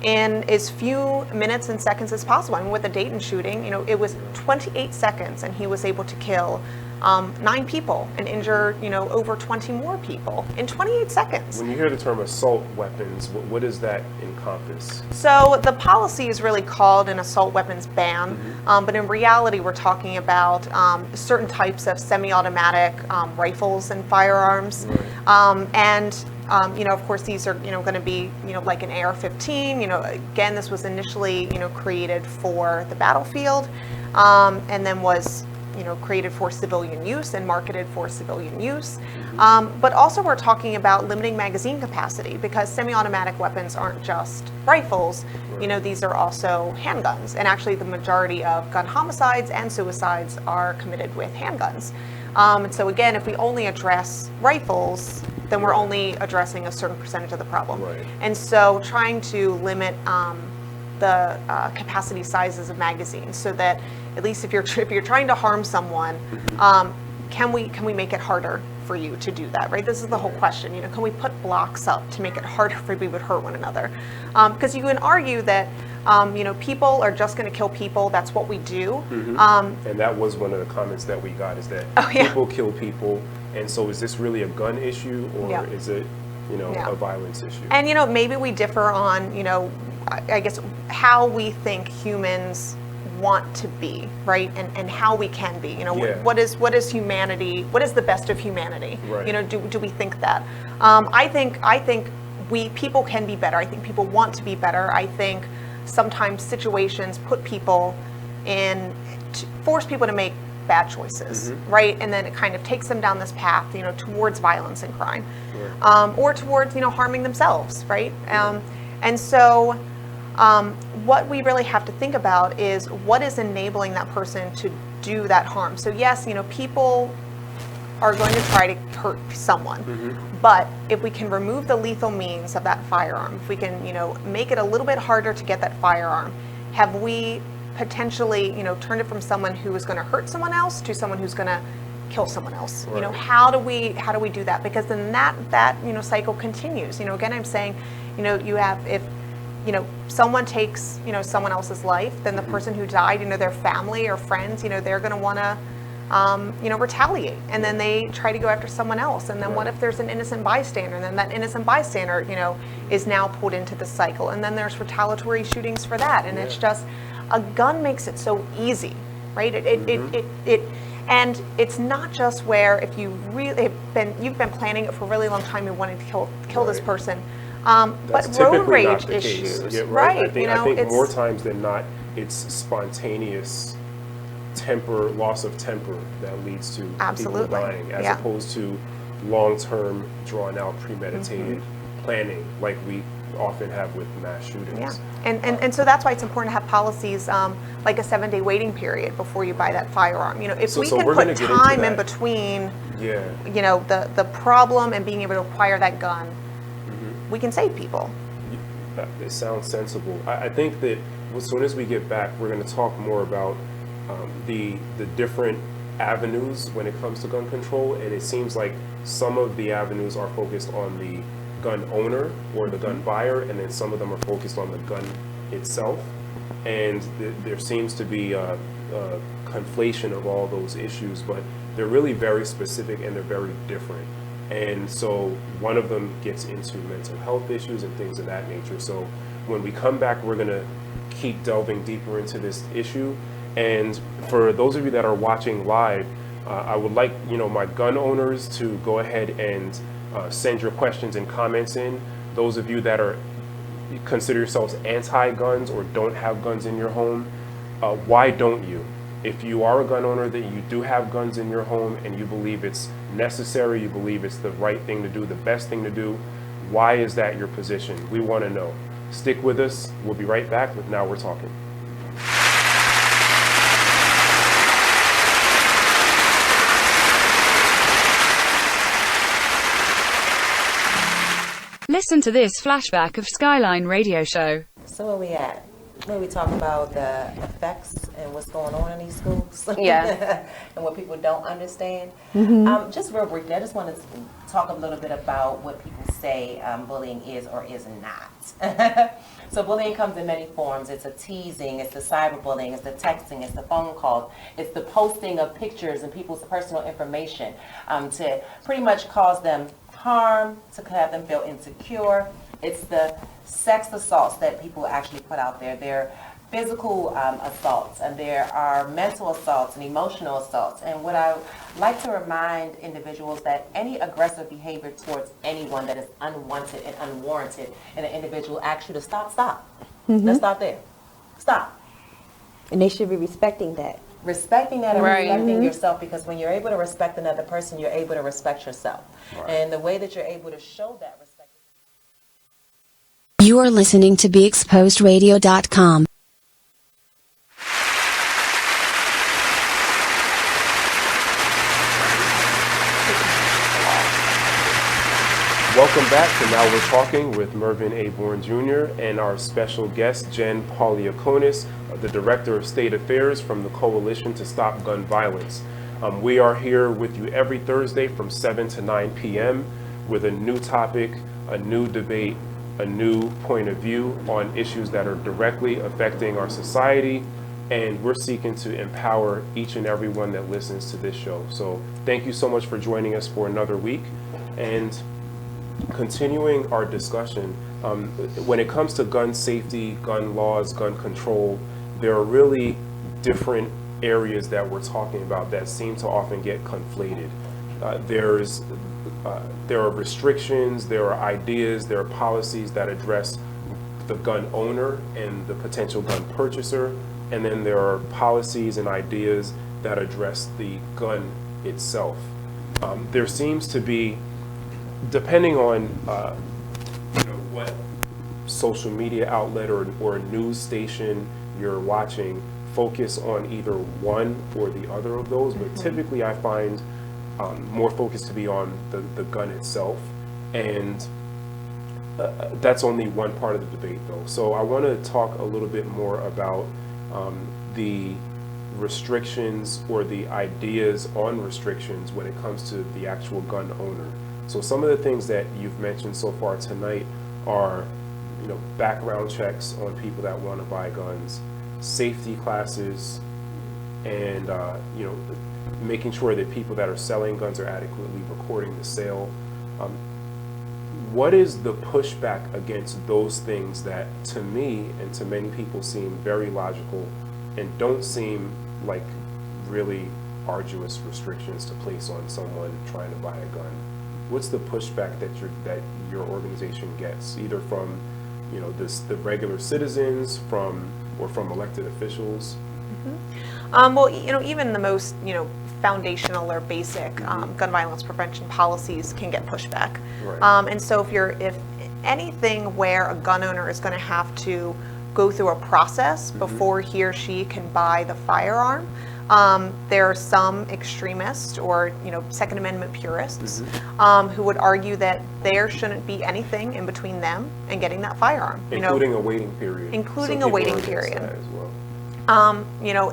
in as few minutes and seconds as possible. I mean, with the Dayton shooting, it was 28 seconds, and he was able to kill 9 people and injure, over 20 more people in 28 seconds. When you hear the term assault weapons, what does that encompass? So the policy is really called an assault weapons ban, but in reality, we're talking about certain types of semi-automatic rifles and firearms, of course, these are, going to be, like an AR-15. Again, this was initially, created for the battlefield, and then was, created for civilian use and marketed for civilian use. But also we're talking about limiting magazine capacity, because semi-automatic weapons aren't just rifles. These are also handguns. And actually the majority of gun homicides and suicides are committed with handguns. And so again, if we only address rifles, then we're only addressing a certain percentage of the problem. And so trying to limit the capacity sizes of magazines, so that at least if you're trying to harm someone, can we make it harder for you to do that, right? This is the whole question. Can we put blocks up to make it harder for people to hurt one another? Because you can argue that people are just going to kill people. That's what we do. And that was one of the comments that we got, is that people kill people. And so is this really a gun issue, or is it, a violence issue? And, maybe we differ on, I guess, how we think humans want to be, right? And how we can be, what is humanity? What is the best of humanity? Do we think that? I think people can be better. I think people want to be better. I think sometimes situations put people force people to make bad choices, right? And then it kind of takes them down this path, towards violence and crime, or towards, harming themselves, right? And so what we really have to think about is what is enabling that person to do that harm. So yes, people are going to try to hurt someone, but if we can remove the lethal means of that firearm, if we can, make it a little bit harder to get that firearm, have we potentially, turned it from someone who is going to hurt someone else to someone who's going to kill someone else? How do we do that? Because then that cycle continues. Again, I'm saying, you have, if someone takes, someone else's life, then the person who died, their family or friends, they're going to want to, retaliate. And then they try to go after someone else. And then what if there's an innocent bystander? And then that innocent bystander, is now pulled into the cycle. And then there's retaliatory shootings for that. And it's just, a gun makes it so easy, right? And it's not just where if you really you've been planning it for a really long time, you wanted to kill this person, but road rage issues, yeah, right? I think more times than not, it's spontaneous loss of temper that leads to people dying, as opposed to long-term, drawn-out, premeditated planning, like we often have with mass shootings. Yeah, and so that's why it's important to have policies like a 7-day waiting period before you buy that firearm. You know, if we can put time in between, you know, the problem and being able to acquire that gun, we can save people. It sounds sensible. I think that as soon as we get back, we're going to talk more about the different avenues when it comes to gun control, and it seems like some of the avenues are focused on the gun owner or the gun buyer, and then some of them are focused on the gun itself, and there seems to be a conflation of all those issues, but they're really very specific and they're very different. And so one of them gets into mental health issues and things of that nature. So when we come back, we're going to keep delving deeper into this issue. And for those of you that are watching live, I would like, you know, my gun owners to go ahead and send your questions and comments in. Those of you that consider yourselves anti-guns or don't have guns in your home, why don't you? If you are a gun owner that you do have guns in your home and you believe it's necessary, you believe it's the right thing to do, the best thing to do, why is that your position? We want to know. Stick with us. We'll be right back with Now We're Talking. Listen to this flashback of Skyline Radio Show. So where we at? Where we talk about the effects and what's going on in these schools, yeah, and what people don't understand. Just real briefly, I just want to talk a little bit about what people say bullying is or is not. So bullying comes in many forms. It's a teasing, it's the cyberbullying, it's the texting, it's the phone calls, it's the posting of pictures and people's personal information to pretty much cause them harm, to have them feel insecure. It's the sex assaults that people actually put out there. There are physical assaults, and there are mental assaults and emotional assaults. And what I like to remind individuals that any aggressive behavior towards anyone that is unwanted and unwarranted in an individual asks you to stop. Let's stop there. Stop. And they should be respecting that. Respecting that and respecting yourself, because when you're able to respect another person, you're able to respect yourself. And the way that you're able to show that respect. You are listening to BeExposedRadio.com. Welcome back to Now We're Talking with Mervin A. Bourne Jr. and our special guest, Jen Pauliukonis, the Director of State Affairs from the Coalition to Stop Gun Violence. We are here with you every Thursday from 7 to 9 p.m. with a new topic, a new debate, a new point of view on issues that are directly affecting our society, and we're seeking to empower each and every one that listens to this show. So thank you so much for joining us for another week. And continuing our discussion, when it comes to gun safety, gun laws, gun control, there are really different areas that we're talking about that seem to often get conflated. There are restrictions, there are ideas, there are policies that address the gun owner and the potential gun purchaser, and then there are policies and ideas that address the gun itself. There seems to be, depending on what social media outlet or news station you're watching, focus on either one or the other of those, but typically I find more focus to be on the gun itself, and that's only one part of the debate though. So I want to talk a little bit more about the restrictions or the ideas on restrictions when it comes to the actual gun owner. So some of the things that you've mentioned so far tonight are, background checks on people that want to buy guns, safety classes, and making sure that people that are selling guns are adequately recording the sale. What is the pushback against those things that, to me and to many people, seem very logical and don't seem like really arduous restrictions to place on someone trying to buy a gun. What's the pushback that your organization gets, either from, you know, the regular citizens, from elected officials? Well, you know, even the most, you know, foundational or basic gun violence prevention policies can get pushback. Right. And so if anything where a gun owner is going to have to go through a process before he or she can buy the firearm, there are some extremists or, you know, Second Amendment purists who would argue that there shouldn't be anything in between them and getting that firearm. Including a waiting period. Including Some a waiting people are against period. that as well. You know,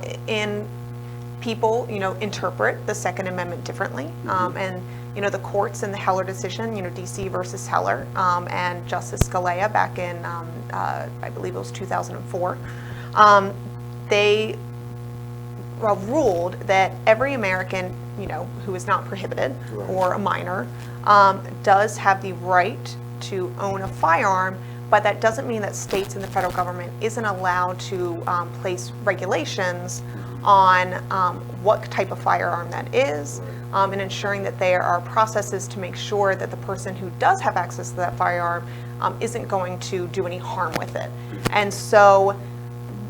people, you know, interpret the Second Amendment differently, and you know, the courts in the Heller decision, you know, DC versus Heller, and Justice Scalia back in, I believe it was 2004, they ruled that every American, you know, who is not prohibited or a minor, does have the right to own a firearm. But that doesn't mean that states and the federal government isn't allowed to place regulations on what type of firearm that is, and ensuring that there are processes to make sure that the person who does have access to that firearm isn't going to do any harm with it. And so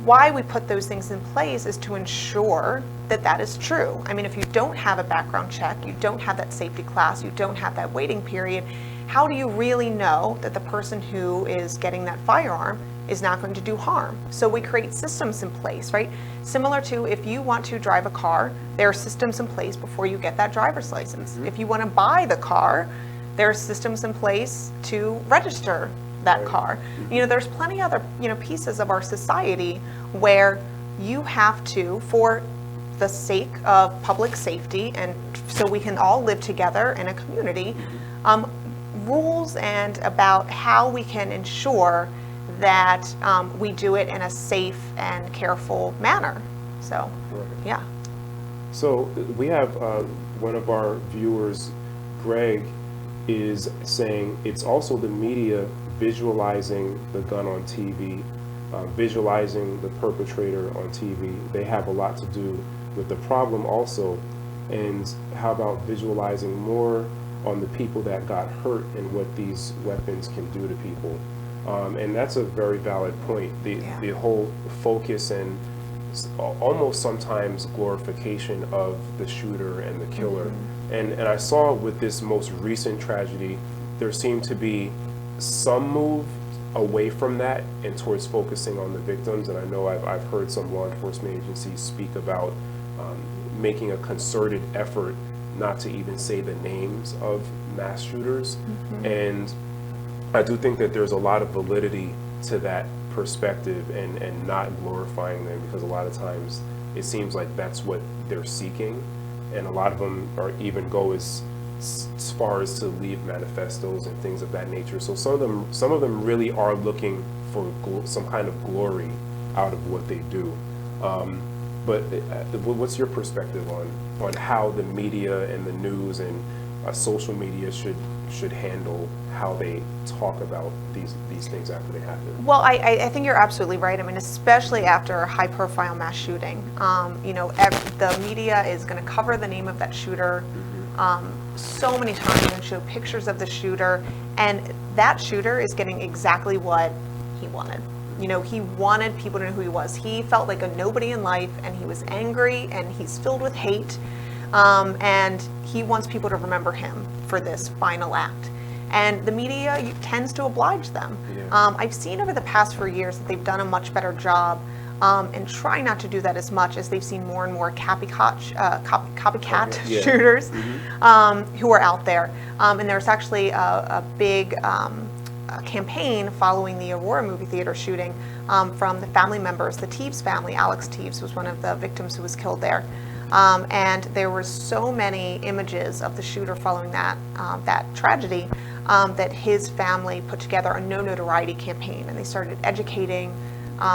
why we put those things in place is to ensure that that is true. I mean, if you don't have a background check, you don't have that safety class, you don't have that waiting period, how do you really know that the person who is getting that firearm is not going to do harm? So we create systems in place, right? Similar to if you want to drive a car, there are systems in place before you get that driver's license. If you want to buy the car, there are systems in place to register that car. You know, there's plenty other, you know, pieces of our society where you have to, for the sake of public safety and so we can all live together in a community, rules and about how we can ensure that we do it in a safe and careful manner. So, yeah. So we have one of our viewers, Greg, is saying it's also the media visualizing the gun on TV, visualizing the perpetrator on TV. They have a lot to do with the problem also. And how about visualizing more on the people that got hurt and what these weapons can do to people? And that's a very valid point. The whole focus and almost sometimes glorification of the shooter and the killer. And I saw with this most recent tragedy, there seemed to be some move away from that and towards focusing on the victims. And I know I've heard some law enforcement agencies speak about making a concerted effort not to even say the names of mass shooters. And I do think that there's a lot of validity to that perspective and not glorifying them, because a lot of times it seems like that's what they're seeking. And a lot of them are even go as far as to leave manifestos and things of that nature. So some of them really are looking for some kind of glory out of what they do. But what's your perspective on how the media and the news and social media should handle how they talk about these things after they happen? Well, I think you're absolutely right. I mean, especially after a high-profile mass shooting, you know, the media is going to cover the name of that shooter so many times and show pictures of the shooter, and that shooter is getting exactly what he wanted. You know, he wanted people to know who he was. He felt like a nobody in life, and he was angry, and he's filled with hate, and he wants people to remember him for this final act. And the media tends to oblige them. I've seen over the past 4 years that they've done a much better job and trying not to do that as much as they've seen more and more copycat shooters who are out there. And there's actually a big campaign following the Aurora movie theater shooting from the family members, the Teves family. Alex Teves was one of the victims who was killed there. And there were so many images of the shooter following that tragedy that his family put together a no notoriety campaign, and they started educating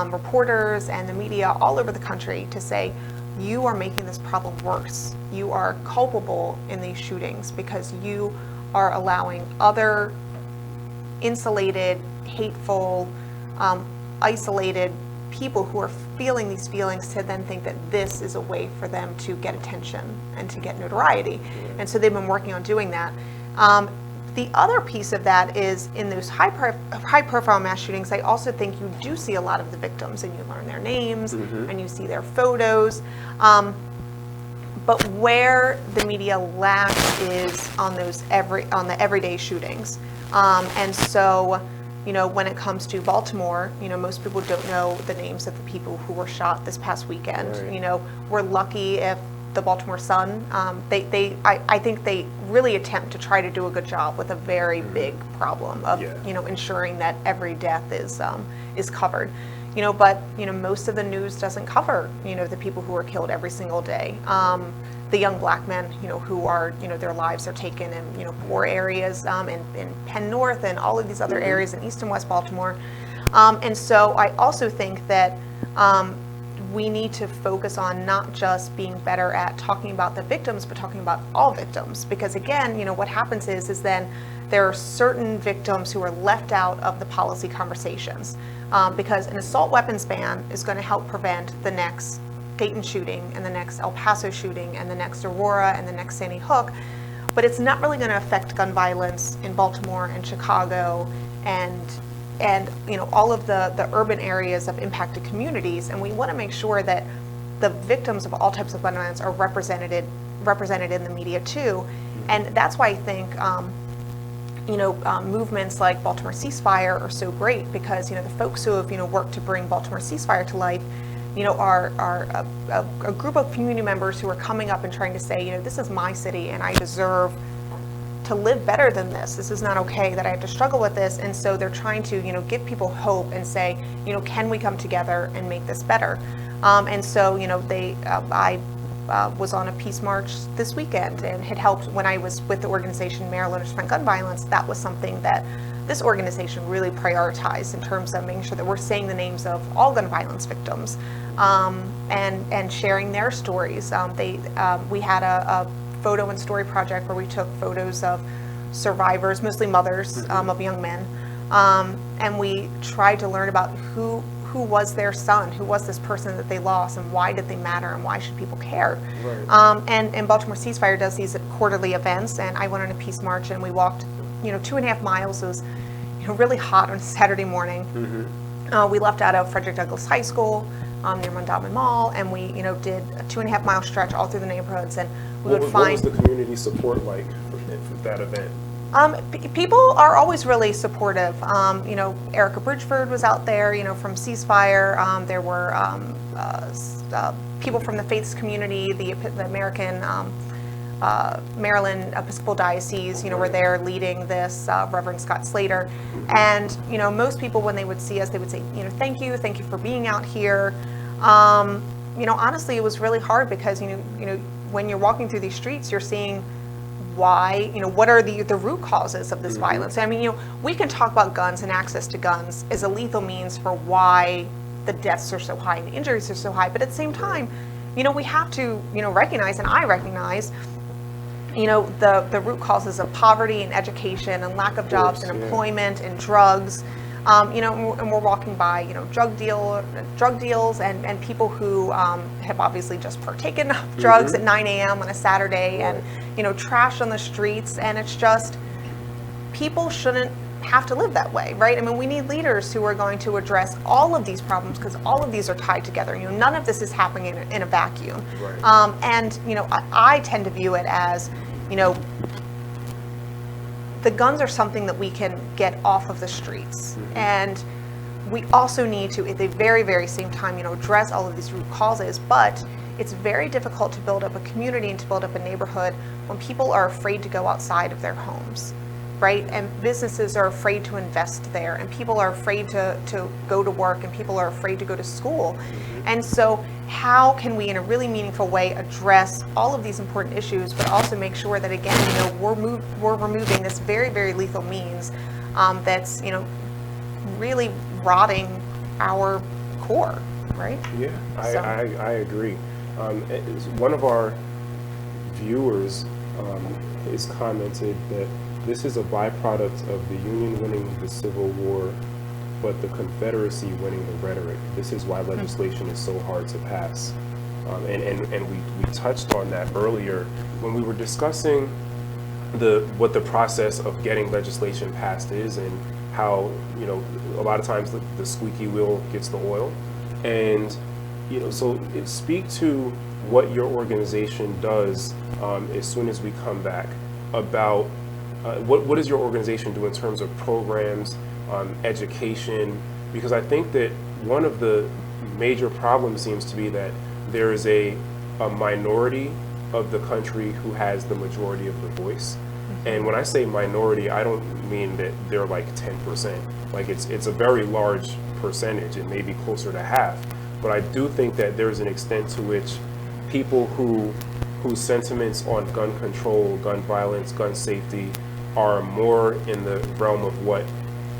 reporters and the media all over the country to say, you are making this problem worse. You are culpable in these shootings because you are allowing other insulated, hateful, isolated people who are feeling these feelings to then think that this is a way for them to get attention and to get notoriety. And so they've been working on doing that. The other piece of that is in those high profile mass shootings, I also think you do see a lot of the victims and you learn their names and you see their photos. But where the media lacks is on those the everyday shootings. And so, you know, when it comes to Baltimore, you know, most people don't know the names of the people who were shot this past weekend. Right. You know, we're lucky if the Baltimore Sun, I think they really attempt to try to do a good job with a very big problem of, you know, ensuring that every death is covered. You know, but, you know, most of the news doesn't cover, you know, the people who are killed every single day. The young black men, you know, who are, you know, their lives are taken in, you know, poor areas in Penn North and all of these other areas in East and West Baltimore. And so I also think that we need to focus on not just being better at talking about the victims, but talking about all victims. Because again, you know, what happens is then there are certain victims who are left out of the policy conversations. Because an assault weapons ban is going to help prevent the next Dayton shooting and the next El Paso shooting and the next Aurora and the next Sandy Hook, but it's not really going to affect gun violence in Baltimore and Chicago and you know, all of the urban areas of impacted communities. And we want to make sure that the victims of all types of gun violence are represented in the media too. And that's why I think you know, movements like Baltimore Ceasefire are so great, because, you know, the folks who have, you know, worked to bring Baltimore Ceasefire to life, you know, are a group of community members who are coming up and trying to say, you know, this is my city and I deserve to live better than this. This is not okay that I have to struggle with this. And so they're trying to, you know, give people hope and say, you know, can we come together and make this better? And so, you know, I was on a peace march this weekend and had helped when I was with the organization Marylanders Prevent Gun Violence. That was something that this organization really prioritized in terms of making sure that we're saying the names of all gun violence victims and sharing their stories. We had a photo and story project where we took photos of survivors, mostly mothers of young men, and we tried to learn about who was their son, who was this person that they lost, and why did they matter, and why should people care? Right. And Baltimore Ceasefire does these quarterly events, and I went on a peace march and we walked, you know, 2.5 miles. It was, you know, really hot on a Saturday morning. We left out of Frederick Douglass High School near Mondawmin Mall, and we, you know, did a 2.5 mile stretch all through the neighborhoods, and we would find. What was the community support like for that event? People are always really supportive. You know, Erica Bridgeford was out there, you know, from Ceasefire. There were people from the faiths community, the American Maryland Episcopal Diocese, you know, were there leading this, Reverend Scott Slater. And, you know, most people, when they would see us, they would say, you know, thank you for being out here. You know, honestly, it was really hard because, you know, when you're walking through these streets, you're seeing why, you know, what are the root causes of this violence? I mean, you know, we can talk about guns and access to guns as a lethal means for why the deaths are so high and the injuries are so high. But at the same time, you know, we have to, you know, recognize, and I recognize, you know, the root causes of poverty and education and lack of jobs and employment and drugs. You know, and we're walking by, you know, drug deals and people who have obviously just partaken of drugs at 9 a.m. on a Saturday and, you know, trash on the streets. And it's just, people shouldn't have to live that way, right? I mean, we need leaders who are going to address all of these problems because all of these are tied together. You know, none of this is happening in a vacuum. Right. And, you know, I tend to view it as, you know, the guns are something that we can get off of the streets. And we also need to, at the very, very same time, you know, address all of these root causes. But it's very difficult to build up a community and to build up a neighborhood when people are afraid to go outside of their homes, right? And businesses are afraid to invest there, and people are afraid to go to work, and people are afraid to go to school. And so how can we, in a really meaningful way, address all of these important issues, but also make sure that, again, you know, we're removing this very, very lethal means that's, you know, really rotting our core, right? Yeah, I agree. One of our viewers has commented that this is a byproduct of the Union winning the Civil War but the Confederacy winning the rhetoric. This is why legislation is so hard to pass. And we touched on that earlier when we were discussing what the process of getting legislation passed is, and how, you know, a lot of times the squeaky wheel gets the oil. And, you know, so speak to what your organization does as soon as we come back about what does your organization do in terms of programs, education, because I think that one of the major problems seems to be that there is a minority of the country who has the majority of the voice. And when I say minority, I don't mean that they're like 10%. Like it's a very large percentage, it may be closer to half. But I do think that there's an extent to which people whose sentiments on gun control, gun violence, gun safety are more in the realm of what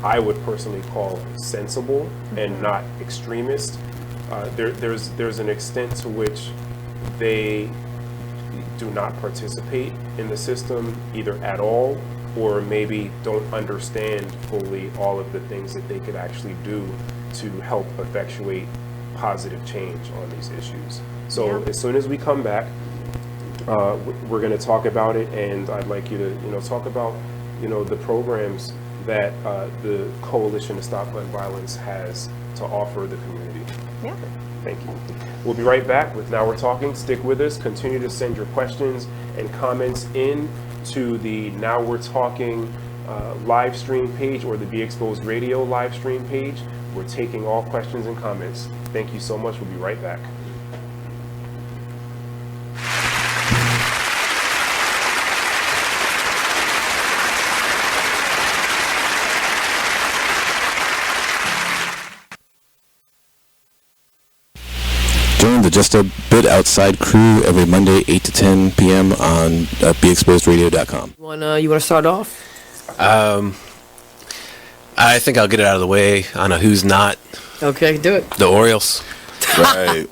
I would personally call sensible and not extremist. There's an extent to which they do not participate in the system either at all, or maybe don't understand fully all of the things that they could actually do to help effectuate positive change on these issues. So as soon as we come back, we're going to talk about it, and I'd like you to, talk about, the programs that the Coalition to Stop Gun Violence has to offer the community. Yeah. Thank you. We'll be right back with Now We're Talking. Stick with us. Continue to send your questions and comments in to the Now We're Talking live stream page or the Be Exposed Radio live stream page. We're taking all questions and comments. Thank you so much. We'll be right back. Join the Just a Bit Outside crew every Monday, 8 to 10 p.m. on BeExposedRadio.com. You want to start off? I think I'll get it out of the way on a who's not. Okay, do it. The Orioles. Right.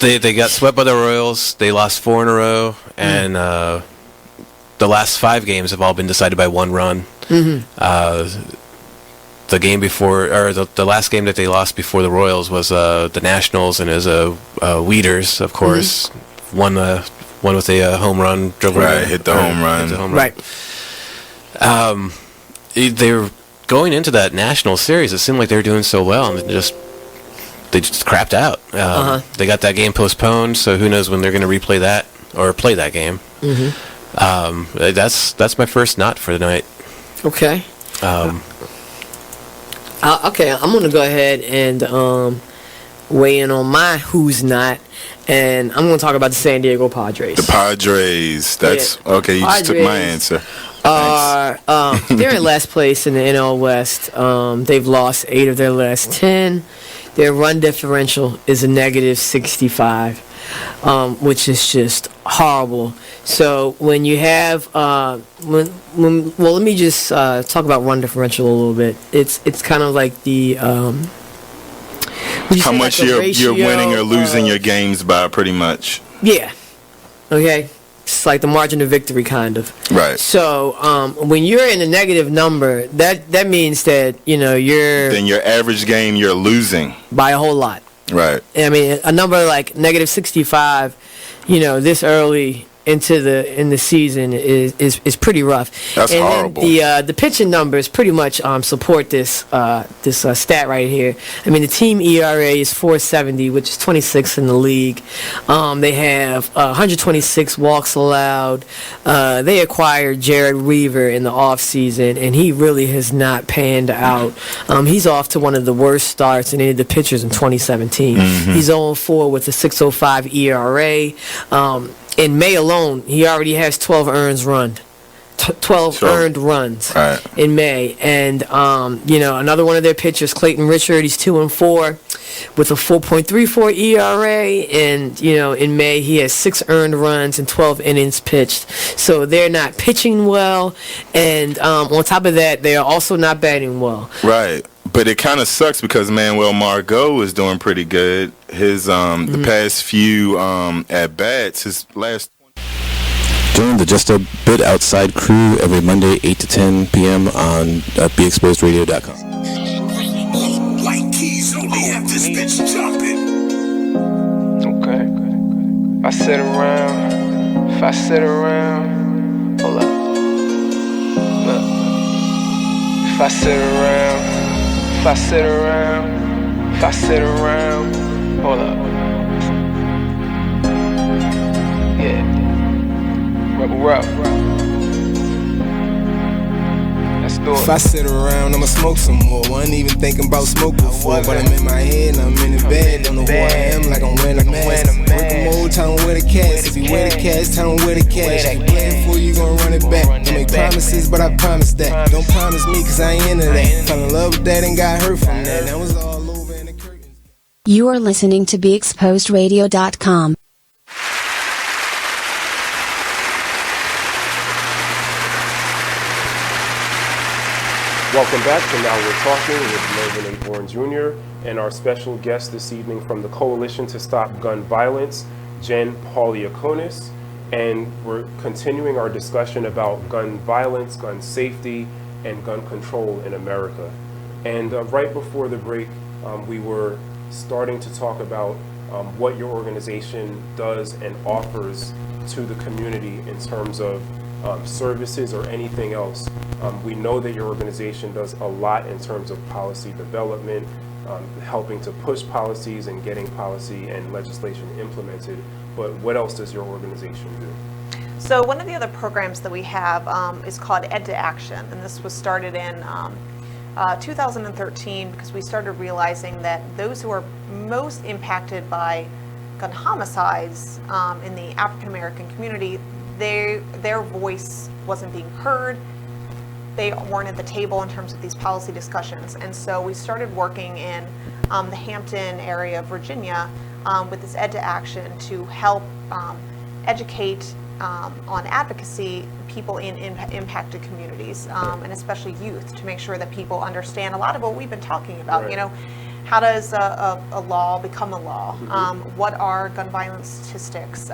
They got swept by the Royals. They lost 4 in a row, and the last 5 games have all been decided by 1 run. Mm-hmm. The game before, or the last game that they lost before the Royals was the Nationals, and as Weeders, of course, won with a home run. Hit the home run. Right. They were going into that National series. It seemed like they were doing so well, and they just crapped out. They got that game postponed, so who knows when they're going to replay that or play that game. Mm-hmm. That's my first not for the night. Okay. Okay, I'm going to go ahead and weigh in on my who's not, and I'm going to talk about the San Diego Padres. The Padres. That's okay. You just took my answer. They're in last place in the NL West. They've lost 8 of their last 10. Their run differential is a negative 65, which is just horrible. So when you have well, let me just talk about run differential a little bit. It's kind of like the how much you're winning or losing your games by, pretty much. Yeah. Okay. It's like the margin of victory, kind of. Right. So when you're in a negative number, that means that you're. Then your average game you're losing by a whole lot. Right. I mean, a number like negative 65, this early in the season is pretty rough. That's horrible. Then the pitching numbers pretty much support this stat right here. I mean, the team ERA is 4.70, which is 26th in the league. They have 126 walks allowed. They acquired Jared Weaver in the offseason, and he really has not panned out. He's off to one of the worst starts in any of the pitchers in 2017. Mm-hmm. He's 0-4 with a 6.05 ERA. In May alone, he already has 12 earned runs in May. And, another one of their pitchers, Clayton Richard, he's 2-4 with a 4.34 ERA. And, in May, he has 6 earned runs and 12 innings pitched. So they're not pitching well. And on top of that, they are also not batting well. Right. But it kind of sucks because Manuel Margot is doing pretty good. His the past few at bats, his last. Join the Just a Bit Outside crew every Monday, 8 to 10 p.m. on BeExposedRadio.com. sit around, if I sit around, hold up, look. If I sit around, if I sit around, if I sit around, hold up. Yeah. Rebel rap. Let's do it. If I sit around, I'ma smoke some more. Wasn't even thinking about smoke before, but I'm in my head and I'm in the bed. Don't know who I am, like I'm wearing a mask. Work them old, tell them where the cash. If you wear the cash, tell them where the cash. If you playing for you, gon' run it back. Don't make promises, but I promise that. Don't promise me, cause I ain't into that. Fell in love with that and got hurt from that. That was all over in the curtains. You are listening to BeExposedRadio.com. Welcome back to Now We're Talking with Mervin A. Bourne Jr. and our special guest this evening from the Coalition to Stop Gun Violence, Jen Pauliukonis. And we're continuing our discussion about gun violence, gun safety, and gun control in America. And right before the break, we were starting to talk about what your organization does and offers to the community in terms of services or anything else. We know that your organization does a lot in terms of policy development, helping to push policies and getting policy and legislation implemented. But what else does your organization do? So one of the other programs that we have is called Ed to Action, and this was started in 2013 because we started realizing that those who are most impacted by gun homicides in the African American community, their voice wasn't being heard. They weren't at the table in terms of these policy discussions. And so we started working in the Hampton area of Virginia with this Ed to Action to help educate on advocacy people in impacted communities, and especially youth, to make sure that people understand a lot of what we've been talking about. Right. You know, how does a law become a law? What are gun violence statistics?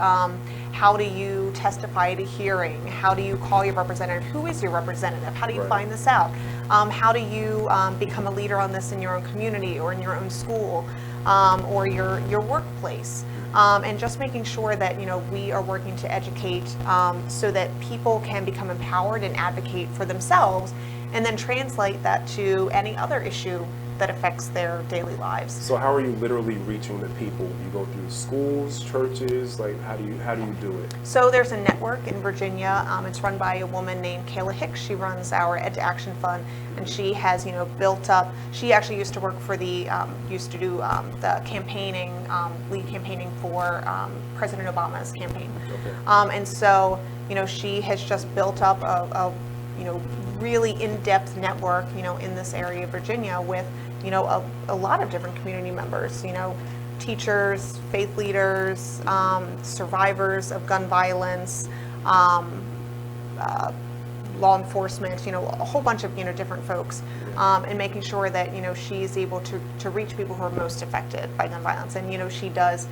How do you testify at a hearing? How do you call your representative? Who is your representative? How do you find this out? How do you become a leader on this in your own community or in your own school or your workplace? And just making sure that, you know, we are working to educate so that people can become empowered and advocate for themselves, and then translate that to any other issue that affects their daily lives. So how are you literally reaching the people? You go through schools, churches, like how do you do it? So there's a network in Virginia. It's run by a woman named Kayla Hicks. She runs our Ed to Action Fund, and she has, you know, built up. She actually used to work for the used to do the campaigning, lead campaigning for President Obama's campaign. Okay. And so, you know, she has just built up a you know, really in-depth network, you know, in this area of Virginia with, you know, a lot of different community members, you know, teachers, faith leaders, survivors of gun violence, law enforcement, you know, a whole bunch of, you know, different folks, and making sure that, you know, she's able to reach people who are most affected by gun violence. And, you know, she does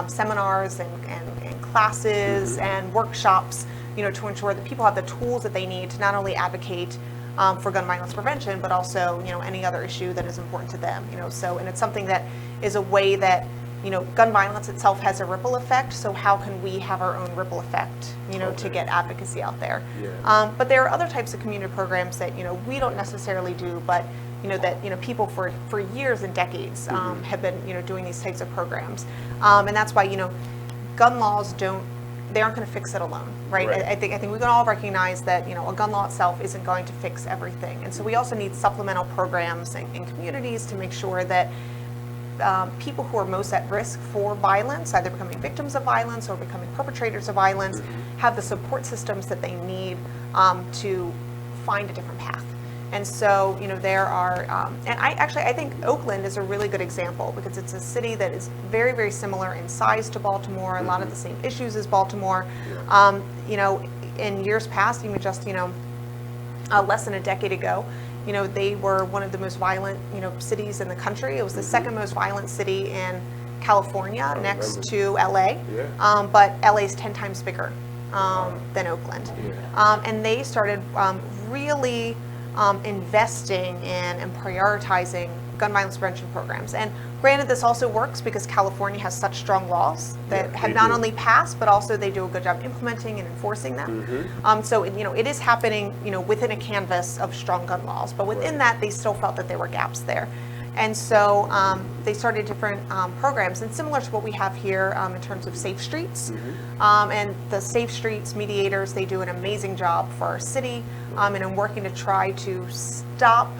seminars and classes and workshops, you know, to ensure that people have the tools that they need to not only advocate for gun violence prevention, but also, you know, any other issue that is important to them, you know. So, and it's something that is a way that, you know, gun violence itself has a ripple effect, so how can we have our own ripple effect, you know, to get advocacy out there? Yeah. But there are other types of community programs that, you know, we don't necessarily do, but, you know, that, you know, people for years and decades have been, you know, doing these types of programs. And that's why, you know, gun laws they aren't going to fix it alone, right? I think we can all recognize that, you know, a gun law itself isn't going to fix everything. And so we also need supplemental programs in communities to make sure that people who are most at risk for violence, either becoming victims of violence or becoming perpetrators of violence, have the support systems that they need to find a different path. And so, you know, there are, and I think Oakland is a really good example because it's a city that is very, very similar in size to Baltimore, a lot of the same issues as Baltimore. You know, in years past, even just, you know, less than a decade ago, you know, they were one of the most violent, you know, cities in the country. It was the second most violent city in California, next to LA. But LA is 10 times bigger than Oakland. And they started really investing in and prioritizing gun violence prevention programs. And granted, this also works because California has such strong laws that have not only passed, but also they do a good job implementing and enforcing them. So it is happening, within a canvas of strong gun laws, but within that, they still felt that there were gaps there. And so they started different programs, and similar to what we have here in terms of Safe Streets. And the Safe Streets mediators, they do an amazing job for our city, and in working to try to stop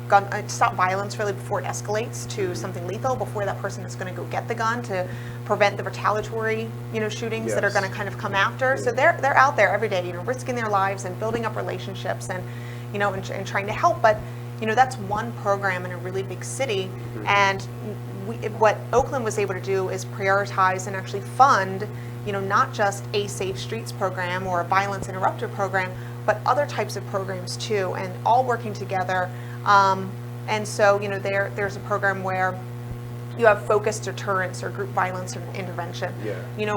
violence really before it escalates to something lethal, before that person is going to go get the gun, to prevent the retaliatory shootings that are going to kind of come after. So they're out there every day, risking their lives and building up relationships and and trying to help. But that's one program in a really big city, and what Oakland was able to do is prioritize and actually fund not just a Safe Streets program or a violence interrupter program, but other types of programs too, and all working together. And so there's a program where you have focused deterrence or group violence intervention,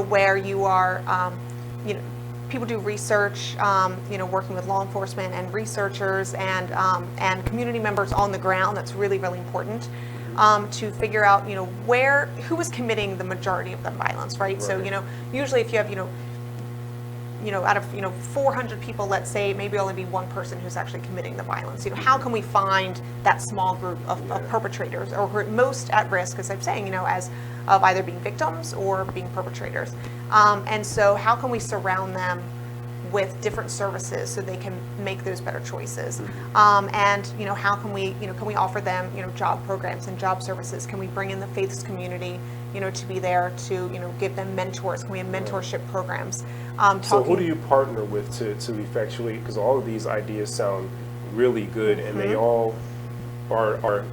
where you are people do research, working with law enforcement and researchers and community members on the ground. That's really, really important to figure out, who is committing the majority of gun violence, right? So, usually if you have, out of 400 people, let's say, maybe only be one person who's actually committing the violence. How can we find that small group of perpetrators, or who are most at risk, as I'm saying, as of either being victims or being perpetrators? And so how can we surround them with different services so they can make those better choices? And how can we offer them job programs and job services? Can we bring in the faiths community to be there to give them mentors? Can we have mentorship programs? So who do you partner with to effectuate, because all of these ideas sound really good, and they all are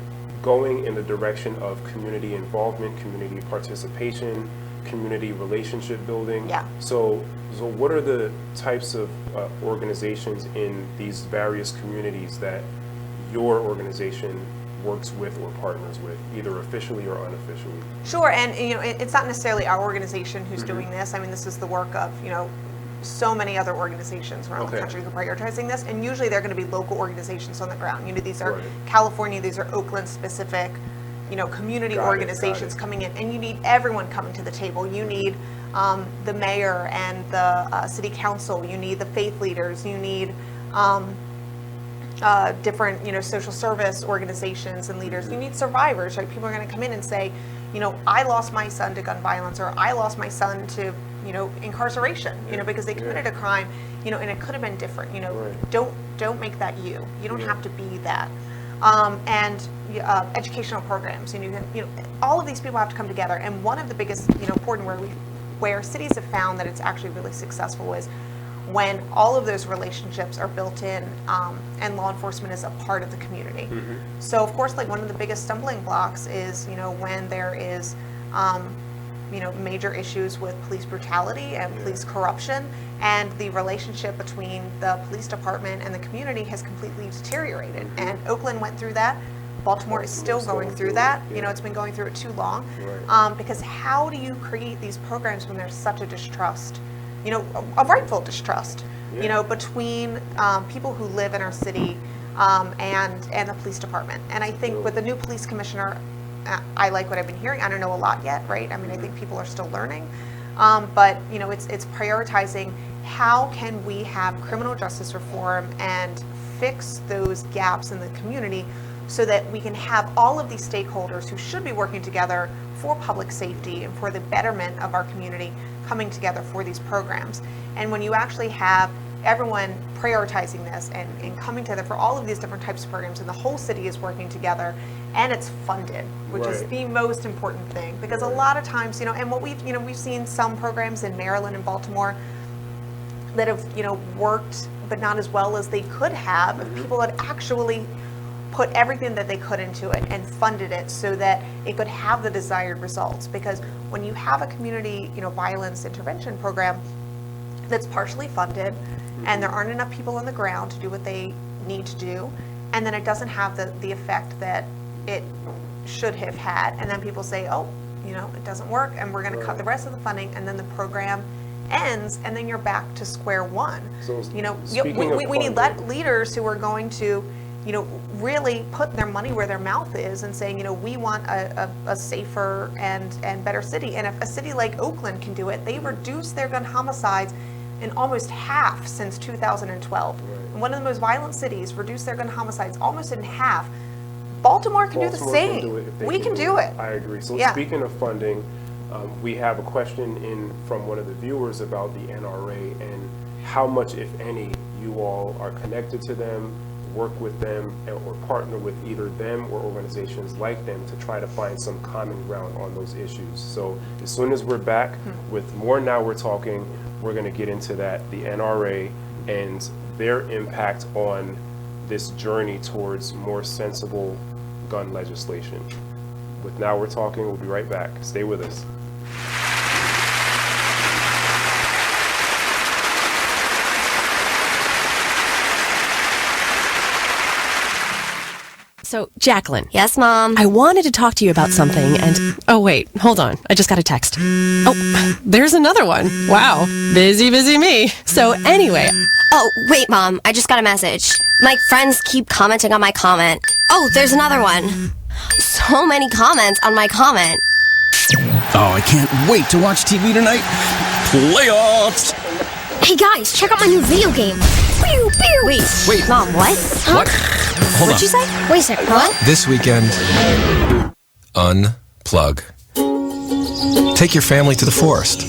going in the direction of community involvement, community participation, community relationship building. So what are the types of organizations in these various communities that your organization works with or partners with, either officially or unofficially? Sure, and it's not necessarily our organization who's doing this. I mean, this is the work of so many other organizations around the country who are prioritizing this, and usually they're going to be local organizations on the ground. These are California, these are Oakland specific, community organizations coming in, and you need everyone coming to the table. You need the mayor and the city council. You need the faith leaders. You need different, social service organizations and leaders. You need survivors, right? People are going to come in and say, I lost my son to gun violence, or I lost my son to, incarceration, because they committed a crime, and it could have been different. Don't make that you. You don't have to be that. And educational programs, all of these people have to come together. And one of the biggest, important where cities have found that it's actually really successful is when all of those relationships are built in, and law enforcement is a part of the community. So of course, one of the biggest stumbling blocks is, when there is, major issues with police brutality and police corruption, and the relationship between the police department and the community has completely deteriorated. And Oakland went through that. Baltimore is still going through that. It's been going through it too long. Because how do you create these programs when there's such a distrust, a rightful distrust, between people who live in our city and the police department? And I think with the new police commissioner, I like what I've been hearing. I don't know a lot yet, right? I mean, I think people are still learning. But it's prioritizing how can we have criminal justice reform and fix those gaps in the community, so that we can have all of these stakeholders who should be working together for public safety and for the betterment of our community coming together for these programs. And when you actually have everyone prioritizing this and coming together for all of these different types of programs, and the whole city is working together, and it's funded, which is the most important thing. Because a lot of times, and what we've seen some programs in Maryland and Baltimore that have, worked, but not as well as they could have if people had actually put everything that they could into it and funded it so that it could have the desired results. Because when you have a community, violence intervention program that's partially funded, and there aren't enough people on the ground to do what they need to do, and then it doesn't have the effect that it should have had, and then people say, oh, it doesn't work, and we're going to cut the rest of the funding, and then the program ends, and then you're back to square one. So we need leaders who are going to really putting their money where their mouth is and saying, we want a safer and better city. And if a city like Oakland can do it, they reduced their gun homicides in almost half since 2012. And one of the most violent cities reduced their gun homicides almost in half. Baltimore can do the same. We can do it. I agree. So speaking of funding, we have a question in from one of the viewers about the NRA and how much, if any, you all are connected to them, work with them, or partner with either them or organizations like them to try to find some common ground on those issues. So as soon as we're back with more Now We're Talking, we're going to get into that, the NRA and their impact on this journey towards more sensible gun legislation. With Now We're Talking, we'll be right back. Stay with us. So, Jacqueline. Yes, Mom? I wanted to talk to you about something and... Oh, wait. Hold on. I just got a text. Oh, there's another one. Wow. Busy me. So, anyway... Oh, wait, Mom. I just got a message. My friends keep commenting on my comment. Oh, there's another one. So many comments on my comment. Oh, I can't wait to watch TV tonight. Playoffs! Hey, guys, check out my new video game. Pew, pew. Wait. Mom, what? What? Hold What'd you say? Wait a second, what? This weekend, unplug. Take your family to the forest.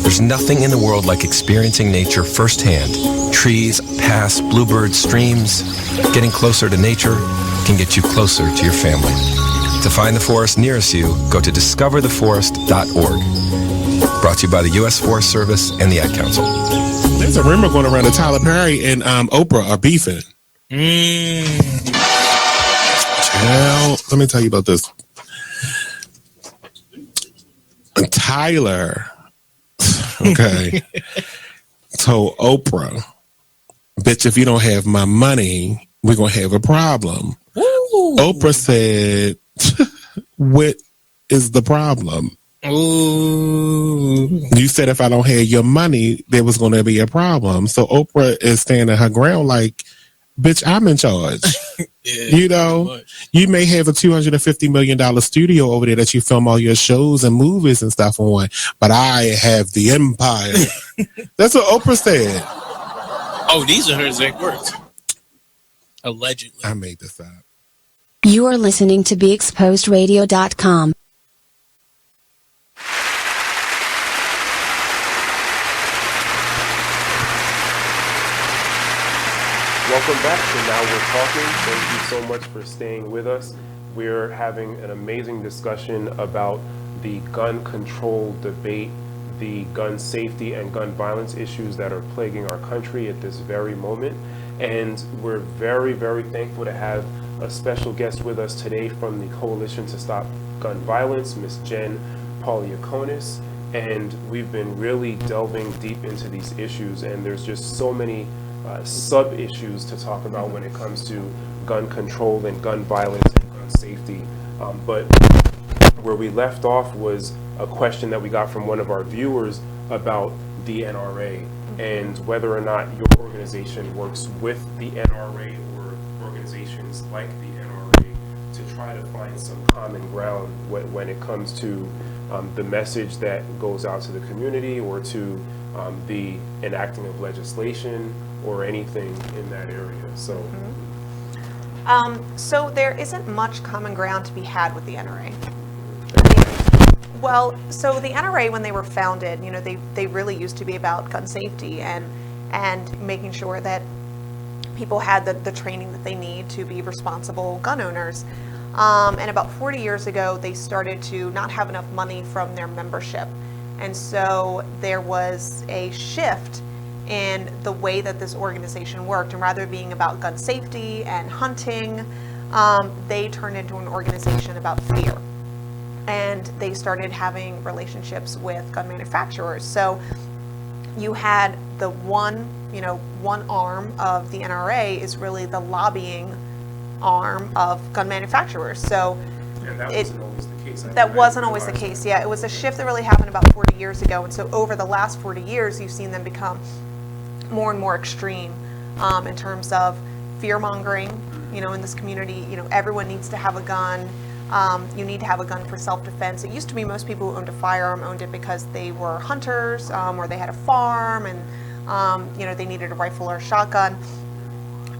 There's nothing in the world like experiencing nature firsthand. Trees, paths, bluebirds, streams. Getting closer to nature can get you closer to your family. To find the forest nearest you, go to discovertheforest.org. Brought to you by the U.S. Forest Service and the Ad Council. There's a rumor going around that Tyler Perry and Oprah are beefing. Well, let me tell you about this. Tyler, okay, told Oprah, bitch, if you don't have my money, we're going to have a problem. Ooh. Oprah said, what is the problem? Ooh. You said if I don't have your money, there was going to be a problem. So Oprah is standing her ground like, bitch, I'm in charge. You may have a $250 million studio over there that you film all your shows and movies and stuff on, but I have the empire. That's what Oprah said. Oh, these are her exact words. Allegedly. I made this up. You are listening to BeExposedRadio.com. Welcome back to Now We're Talking. Thank you so much for staying with us. We're having an amazing discussion about the gun control debate, the gun safety and gun violence issues that are plaguing our country at this very moment. And we're very, very thankful to have a special guest with us today from the Coalition to Stop Gun Violence, Ms. Jen Pauliukonis. And we've been really delving deep into these issues, and there's just so many sub-issues to talk about when it comes to gun control and gun violence and gun safety. But where we left off was a question that we got from one of our viewers about the NRA and whether or not your organization works with the NRA or organizations like the NRA to try to find some common ground when it comes to the message that goes out to the community or to the enacting of legislation or anything in that area. So so there isn't much common ground to be had with the NRA. Well, so the NRA, when they were founded, they really used to be about gun safety and making sure that people had the training that they need to be responsible gun owners. And about 40 years ago, they started to not have enough money from their membership. And so there was a shift in the way that this organization worked. And rather than being about gun safety and hunting, they turned into an organization about fear. And they started having relationships with gun manufacturers. So you had the one arm of the NRA is really the lobbying arm of gun manufacturers. So that wasn't always the case. Yeah, it was a shift that really happened about 40 years ago. And so over the last 40 years, you've seen them become more and more extreme in terms of fear mongering, in this community. Everyone needs to have a gun. You need to have a gun for self-defense. It used to be most people who owned a firearm owned it because they were hunters, or they had a farm, and they needed a rifle or a shotgun.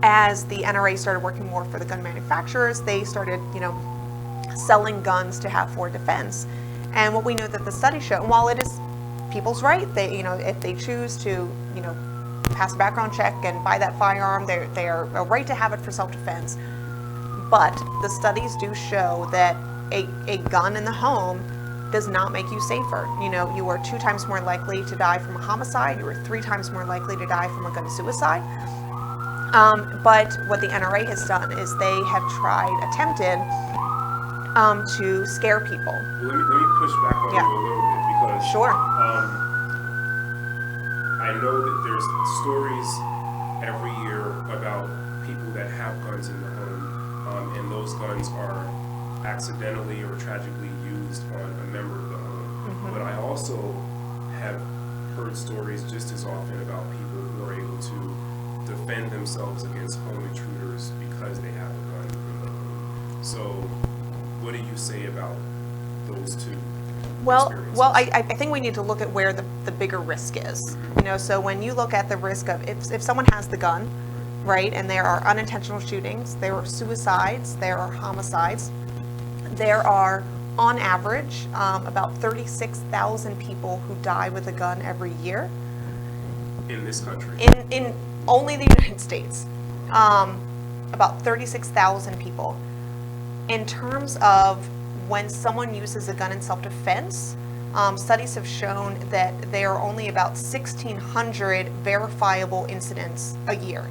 As the NRA started working more for the gun manufacturers, they started, selling guns to have for defense. And what we know that the studies show, and while it is people's right, they, if they choose to, pass a background check and buy that firearm, they are a right to have it for self-defense. But the studies do show that a gun in the home does not make you safer. You are 2 times more likely to die from a homicide. You are 3 times more likely to die from a gun suicide. But what the NRA has done is they have attempted to scare people. Let me push back on you a little bit, because sure. I know that there's stories every year about people that have guns in the home, and those guns are accidentally or tragically used on a member of the home. But I also have heard stories just as often about people who are able to defend themselves against home intruders because they have a gun in the home. So what do you say about those two? Well, I think we need to look at where the bigger risk is. So when you look at the risk of if someone has the gun, right, and there are unintentional shootings, there are suicides, there are homicides, there are on average about 36,000 people who die with a gun every year. In this country? In only the United States, about 36,000 people. In terms of when someone uses a gun in self-defense, studies have shown that there are only about 1,600 verifiable incidents a year.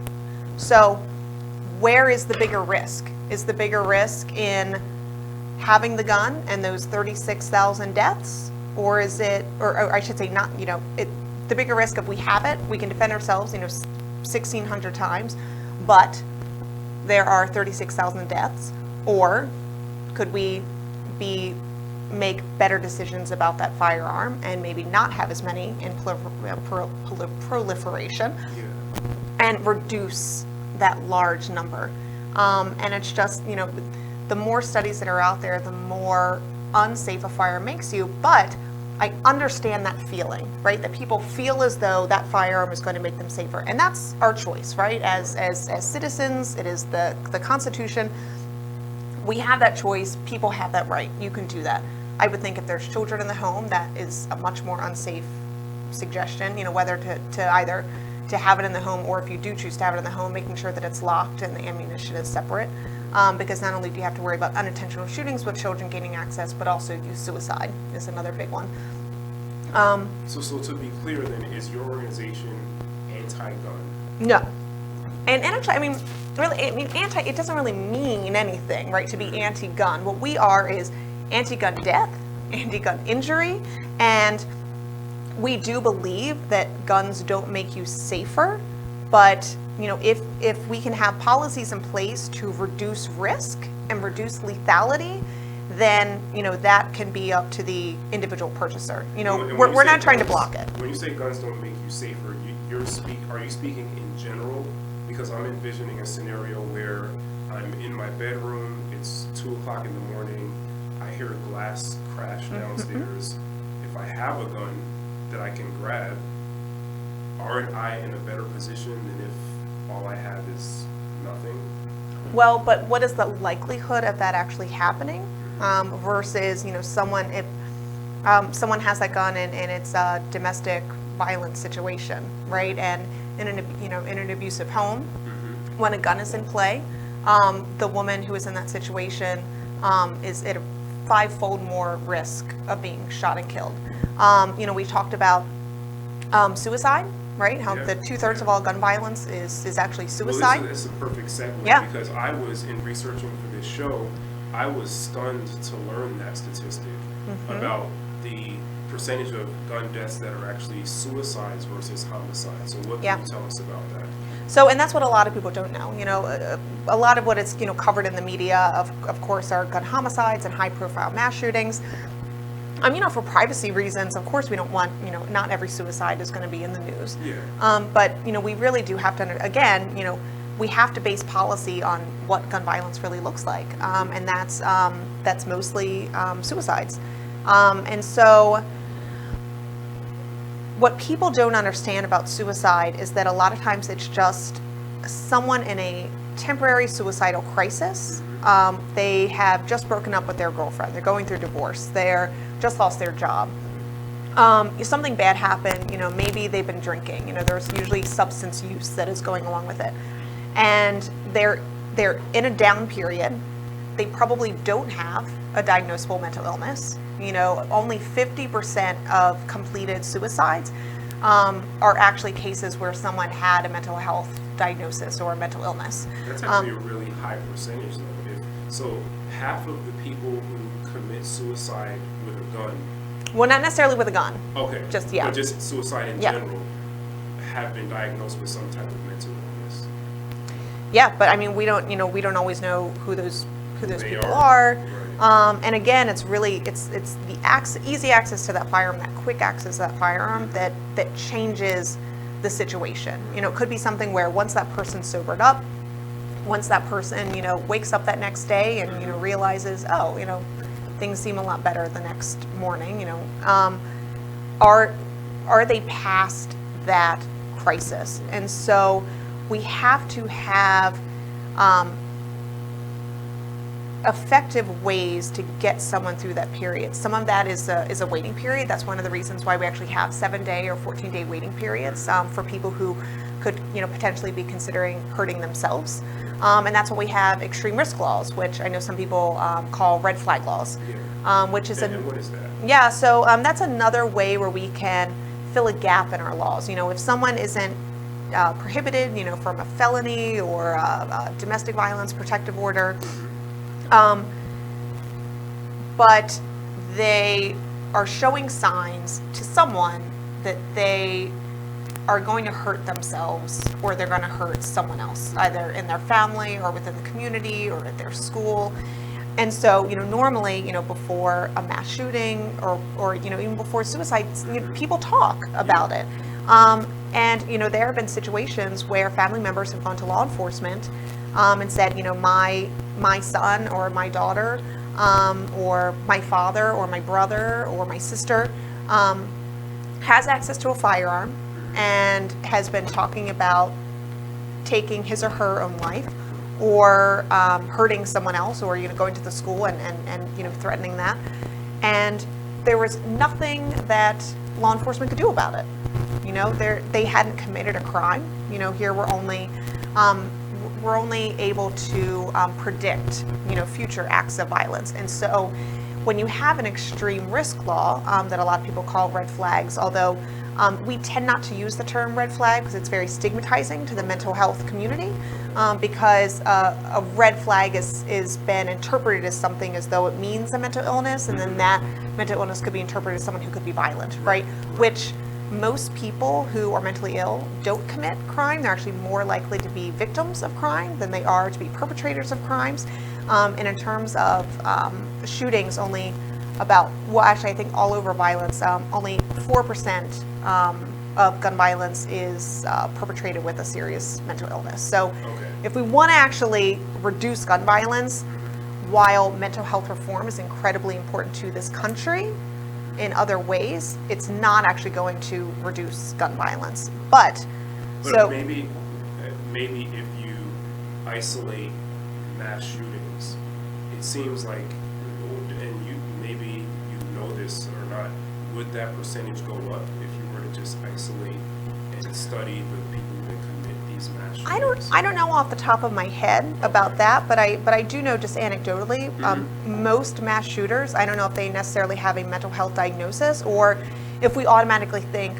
So where is the bigger risk? Is the bigger risk in having the gun and those 36,000 deaths? Or is it, or I should say not, the bigger risk of we have it, we can defend ourselves, 1,600 times, but there are 36,000 deaths? Or could we make better decisions about that firearm and maybe not have as many in proliferation and reduce that large number? And it's just, the more studies that are out there, the more unsafe a fire makes you. But I understand that feeling, right? That people feel as though that firearm is going to make them safer. And that's our choice, right? As citizens, it is the Constitution. We have that choice. People have that right. You can do that. I would think if there's children in the home, that is a much more unsafe suggestion, whether to either to have it in the home, or if you do choose to have it in the home, making sure that it's locked and the ammunition is separate. Because not only do you have to worry about unintentional shootings with children gaining access, but also suicide is another big one. So to be clear then, is your organization anti-gun? No. And actually, anti, it doesn't really mean anything, right, to be anti-gun. What we are is anti-gun death, anti-gun injury, and we do believe that guns don't make you safer, but if we can have policies in place to reduce risk and reduce lethality, then that can be up to the individual purchaser. We're not trying to block it. When you say guns don't make you safer, are you speaking in general? Because I'm envisioning a scenario where I'm in my bedroom, it's 2 o'clock in the morning, I hear glass crash downstairs. If I have a gun that I can grab, aren't I in a better position than if all I have is nothing? Well, but what is the likelihood of that actually happening versus, someone, if someone has that gun and it's a domestic violence situation, right? And in an abusive home, when a gun is in play, the woman who is in that situation is at a 5-fold more risk of being shot and killed. We talked about suicide, right? How the 2/3 of all gun violence is actually suicide. Well, this is a perfect segue because I was, in researching for this show, I was stunned to learn that statistic about the percentage of gun deaths that are actually suicides versus homicides. So what can you tell us about that? So, and that's what a lot of people don't know. A lot of what it's covered in the media, of course, are gun homicides and high-profile mass shootings. For privacy reasons, of course, we don't want, not every suicide is going to be in the news. But, we really do have to, again, we have to base policy on what gun violence really looks like, and that's mostly suicides. And so what people don't understand about suicide is that a lot of times it's just someone in a temporary suicidal crisis. They have just broken up with their girlfriend. They're going through divorce. They're just lost their job. Something bad happened. Maybe they've been drinking. There's usually substance use that is going along with it, and they're in a down period. They probably don't have a diagnosable mental illness. Only 50% of completed suicides are actually cases where someone had a mental health diagnosis or a mental illness. That's actually a really high percentage, though. So half of the people who commit suicide with a gun. Well, not necessarily with a gun. Okay. But just suicide in general have been diagnosed with some type of mental illness. Yeah, but I mean, we don't always know who those people are. Right. And again, it's the easy access to that firearm, that quick access to that firearm that changes the situation. It could be something where once that person's sobered up, once that person, wakes up that next day and, realizes, things seem a lot better the next morning, are they past that crisis? And so we have to have effective ways to get someone through that period. Some of that is a waiting period. That's one of the reasons why we actually have 7-day or 14-day waiting periods for people who could, potentially be considering hurting themselves. And that's why we have extreme risk laws, which I know some people call red flag laws, which is and what is that? Yeah, so that's another way where we can fill a gap in our laws. If someone isn't prohibited, from a felony or a domestic violence protective order, but they are showing signs to someone that they are going to hurt themselves or they're going to hurt someone else, either in their family or within the community or at their school. And so, normally, before a mass shooting or even before suicide, people talk about it. And, there have been situations where family members have gone to law enforcement and said, my son or my daughter or my father or my brother or my sister has access to a firearm and has been talking about taking his or her own life or hurting someone else or going to the school and threatening that. And there was nothing that law enforcement could do about it. They hadn't committed a crime. Here we're only able to predict, future acts of violence. And so when you have an extreme risk law that a lot of people call red flags, although we tend not to use the term red flag because it's very stigmatizing to the mental health community, because a red flag is been interpreted as something as though it means a mental illness, and then that mental illness could be interpreted as someone who could be violent, right? Which most people who are mentally ill don't commit crime. They're actually more likely to be victims of crime than they are to be perpetrators of crimes. And in terms of shootings, only I think all over violence, only 4% of gun violence is perpetrated with a serious mental illness. So if we want to actually reduce gun violence, while mental health reform is incredibly important to this country, in other ways, it's not actually going to reduce gun violence. But so maybe if you isolate mass shootings, it seems like, and you know this or not, would that percentage go up if you were to just isolate and study the people that commit these mass shootings? I don't know off the top of my head about that, but I do know just anecdotally, most mass shooters, I don't know if they necessarily have a mental health diagnosis or if we automatically think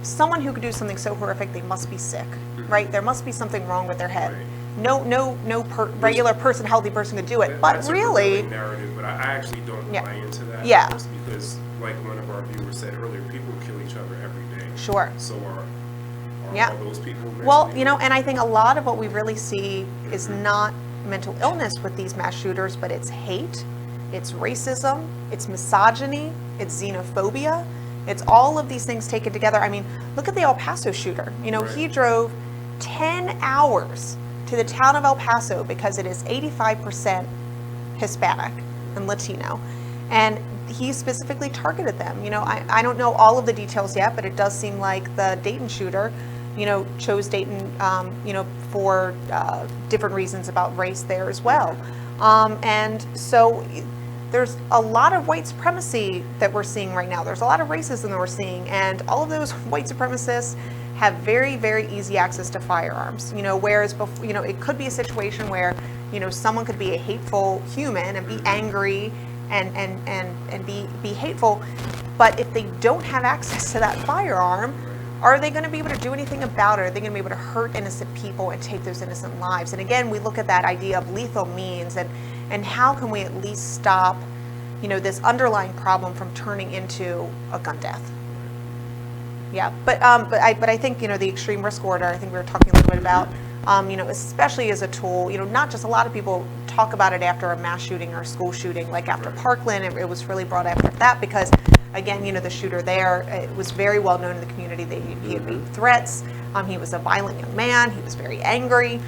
someone who could do something so horrific, they must be sick, right? There must be something wrong with their head. Right. No regular person, healthy person could do it. But that's really, a narrative, but I actually don't buy into that. Yeah. Just because, like one of our viewers said earlier, people kill each other every day. Sure. So are all those people? Well, and I think a lot of what we really see is not mental illness with these mass shooters, but it's hate, it's racism, it's misogyny, it's xenophobia. It's all of these things taken together. I mean, look at the El Paso shooter. He drove 10 hours to the town of El Paso because it is 85% Hispanic and Latino. And he specifically targeted them. You know, I don't know all of the details yet, but it does seem like the Dayton shooter, you know, chose Dayton, you know, for different reasons about race there as well. And so there's a lot of white supremacy that we're seeing right now. There's a lot of racism that we're seeing, and all of those white supremacists have very, very easy access to firearms. You know, whereas before, you know, it could be a situation where, you know, someone could be a hateful human and be angry and be hateful, but if they don't have access to that firearm, are they going to be able to do anything about it? Are they going to be able to hurt innocent people and take those innocent lives? And again, we look at that idea of lethal means and how can we at least stop, you know, this underlying problem from turning into a gun death? Yeah, but I think, you know, the extreme risk order, I think we were talking a little bit about, you know, especially as a tool, you know, not just a lot of people talk about it after a mass shooting or a school shooting, like after Parkland, it was really brought after that because, again, you know, the shooter there, it was very well known in the community that he had made threats. He was a violent young man. He was very angry.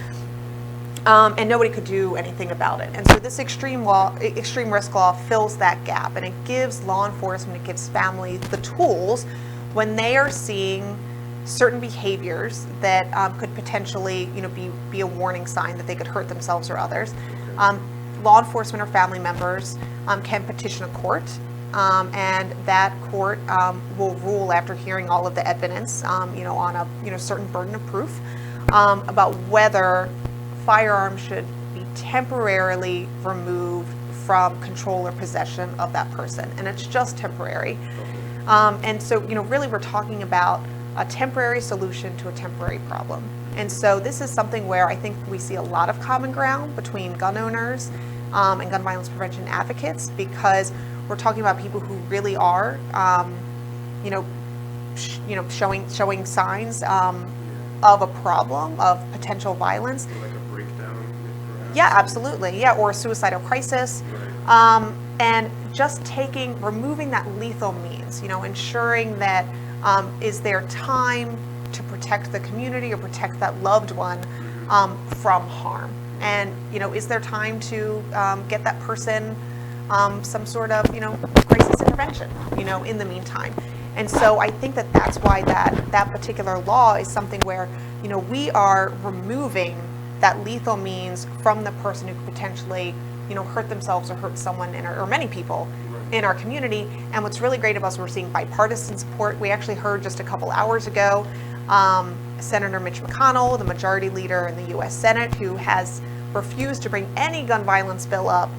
And nobody could do anything about it. And so this extreme risk law fills that gap, and it gives law enforcement, it gives families the tools when they are seeing certain behaviors that could potentially, you know, be a warning sign that they could hurt themselves or others. Law enforcement or family members can petition a court, and that court will rule after hearing all of the evidence, you know, on a certain burden of proof about whether firearms should be temporarily removed from control or possession of that person, and it's just temporary. And so, you know, really we're talking about a temporary solution to a temporary problem. And so this is something where I think we see a lot of common ground between gun owners and gun violence prevention advocates, because we're talking about people who really are, you know, showing signs of a problem, of potential violence. Like a breakdown, perhaps? Yeah, absolutely. Yeah, or a suicidal crisis. And just removing that lethal means, you know, ensuring that is there time to protect the community or protect that loved one from harm? And, you know, is there time to get that person some sort of, you know, crisis intervention, you know, in the meantime? And so I think that that's why that particular law is something where, you know, we are removing that lethal means from the person who could potentially, you know, hurt themselves or hurt someone or many people in our community. And what's really great about us, we're seeing bipartisan support. We actually heard just a couple hours ago, Senator Mitch McConnell, the majority leader in the U.S. Senate, who has refused to bring any gun violence bill up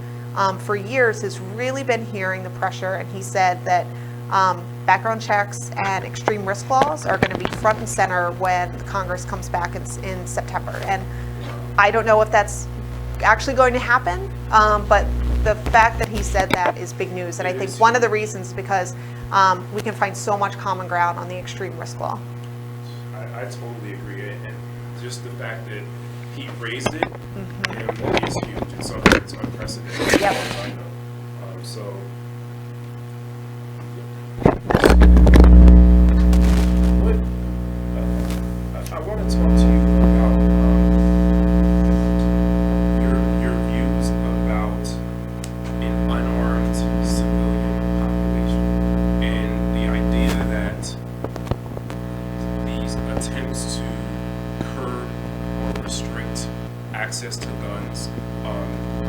for years, has really been hearing the pressure. And he said that background checks and extreme risk laws are going to be front and center when Congress comes back in September. And I don't know if that's actually going to happen, but the fact that he said that is big news. And I think one of the reasons is because we can find so much common ground on the extreme risk law. I totally agree, and just the fact that he raised it, and one is huge. It's something that's unprecedented. Yep. I know. So. I want to talk to you about your views about an unarmed civilian population and the idea that these attempts to curb or restrict access to guns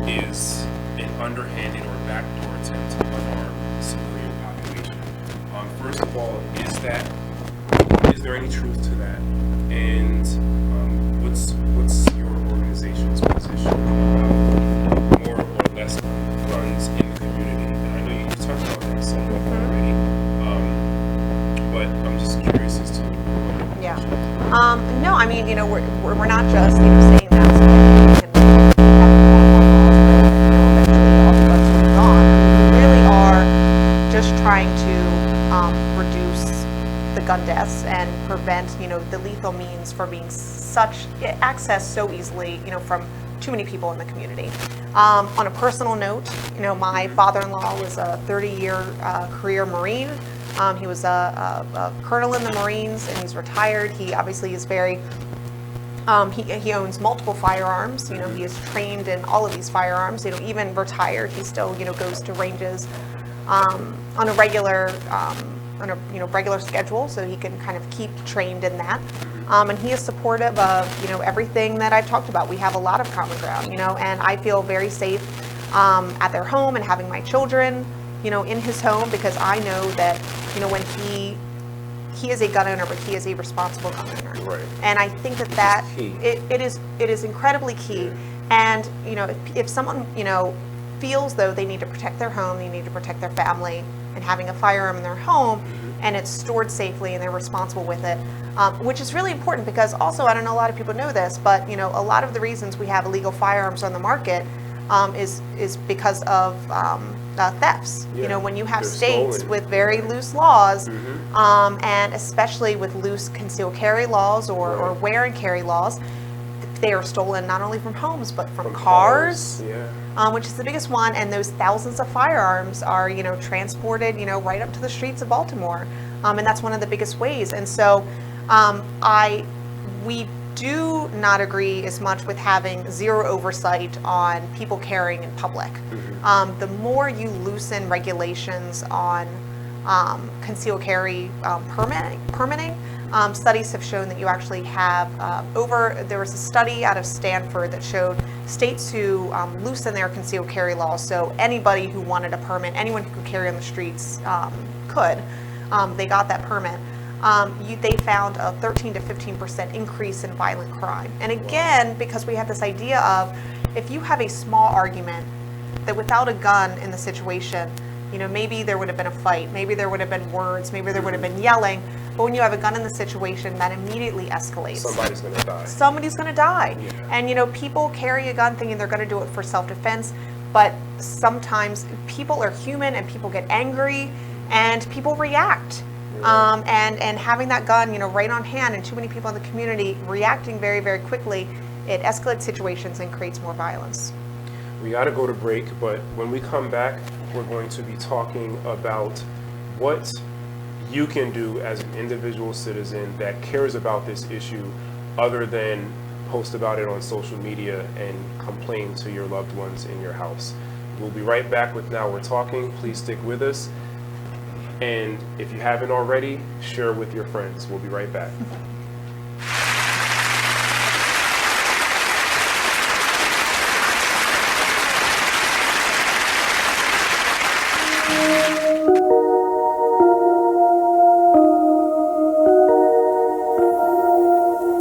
is an underhanded or backdoor attempt to unarm civilian population. First of all, is there any truth to that? And what's your organization's position about more or less guns in the community? And I know you touched on that somewhat already, but I'm just curious as to. Yeah. No, I mean, you know, we're not just, you know, saying that so that we can eventually all the guns will be gone. We really are just trying to reduce the gun deaths and prevent, you know, the lethal means from being accessed so easily, you know, from too many people in the community. On a personal note, you know, my father-in-law was a 30-year career Marine. He was a colonel in the Marines, and he's retired. He obviously is very He owns multiple firearms. He is trained in all of these firearms. Even retired, he still goes to ranges on a regular regular schedule, so he can kind of keep trained in that. And he is supportive of everything that I've talked about. We have a lot of common ground, and I feel very safe at their home and having my children, in his home, because I know that when he is a gun owner, but he is a responsible gun owner. Right. And I think that it is incredibly key. Yeah. And if someone feels though they need to protect their home, they need to protect their family, and having a firearm in their home, and it's stored safely and they're responsible with it, which is really important, because also, I don't know a lot of people know this, but a lot of the reasons we have illegal firearms on the market is because of thefts. Yeah. When you have states with very loose laws, and especially with loose concealed carry laws or wear and carry laws, they are stolen not only from homes but from cars. Which is the biggest one, and those thousands of firearms are transported right up to the streets of Baltimore, and that's one of the biggest ways. And so we do not agree as much with having zero oversight on people carrying in public. The more you loosen regulations on concealed carry permitting, studies have shown that you actually have there was a study out of Stanford that showed states who loosen their concealed carry laws, so anybody who wanted a permit, anyone who could carry on the streets they got that permit. They found a 13 to 15% increase in violent crime. And again, because we have this idea of, if you have a small argument, that without a gun in the situation, maybe there would have been a fight, maybe there would have been words, maybe there would have been yelling, but when you have a gun in the situation, that immediately escalates. Somebody's going to die. Somebody's going to die. Yeah. And people carry a gun thinking they're going to do it for self-defense, but sometimes people are human and people get angry and people react. And having that gun, right on hand, and too many people in the community reacting very, very quickly, it escalates situations and creates more violence. We got to go to break, but when we come back, we're going to be talking about what you can do as an individual citizen that cares about this issue, other than post about it on social media and complain to your loved ones in your house. We'll be right back with Now We're Talking. Please stick with us. And if you haven't already, share with your friends. We'll be right back.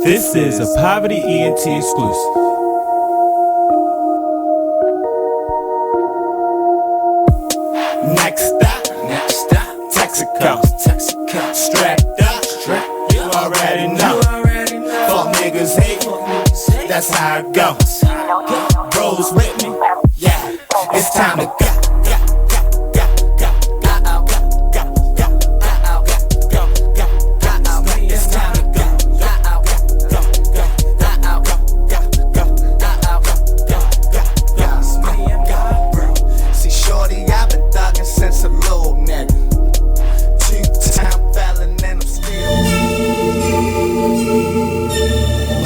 This is a Poverty ENT exclusive. Next stop, Texaco. Strapped up, you already know. Fuck niggas hate, that's how it goes. Bros with me, yeah, it's time to go.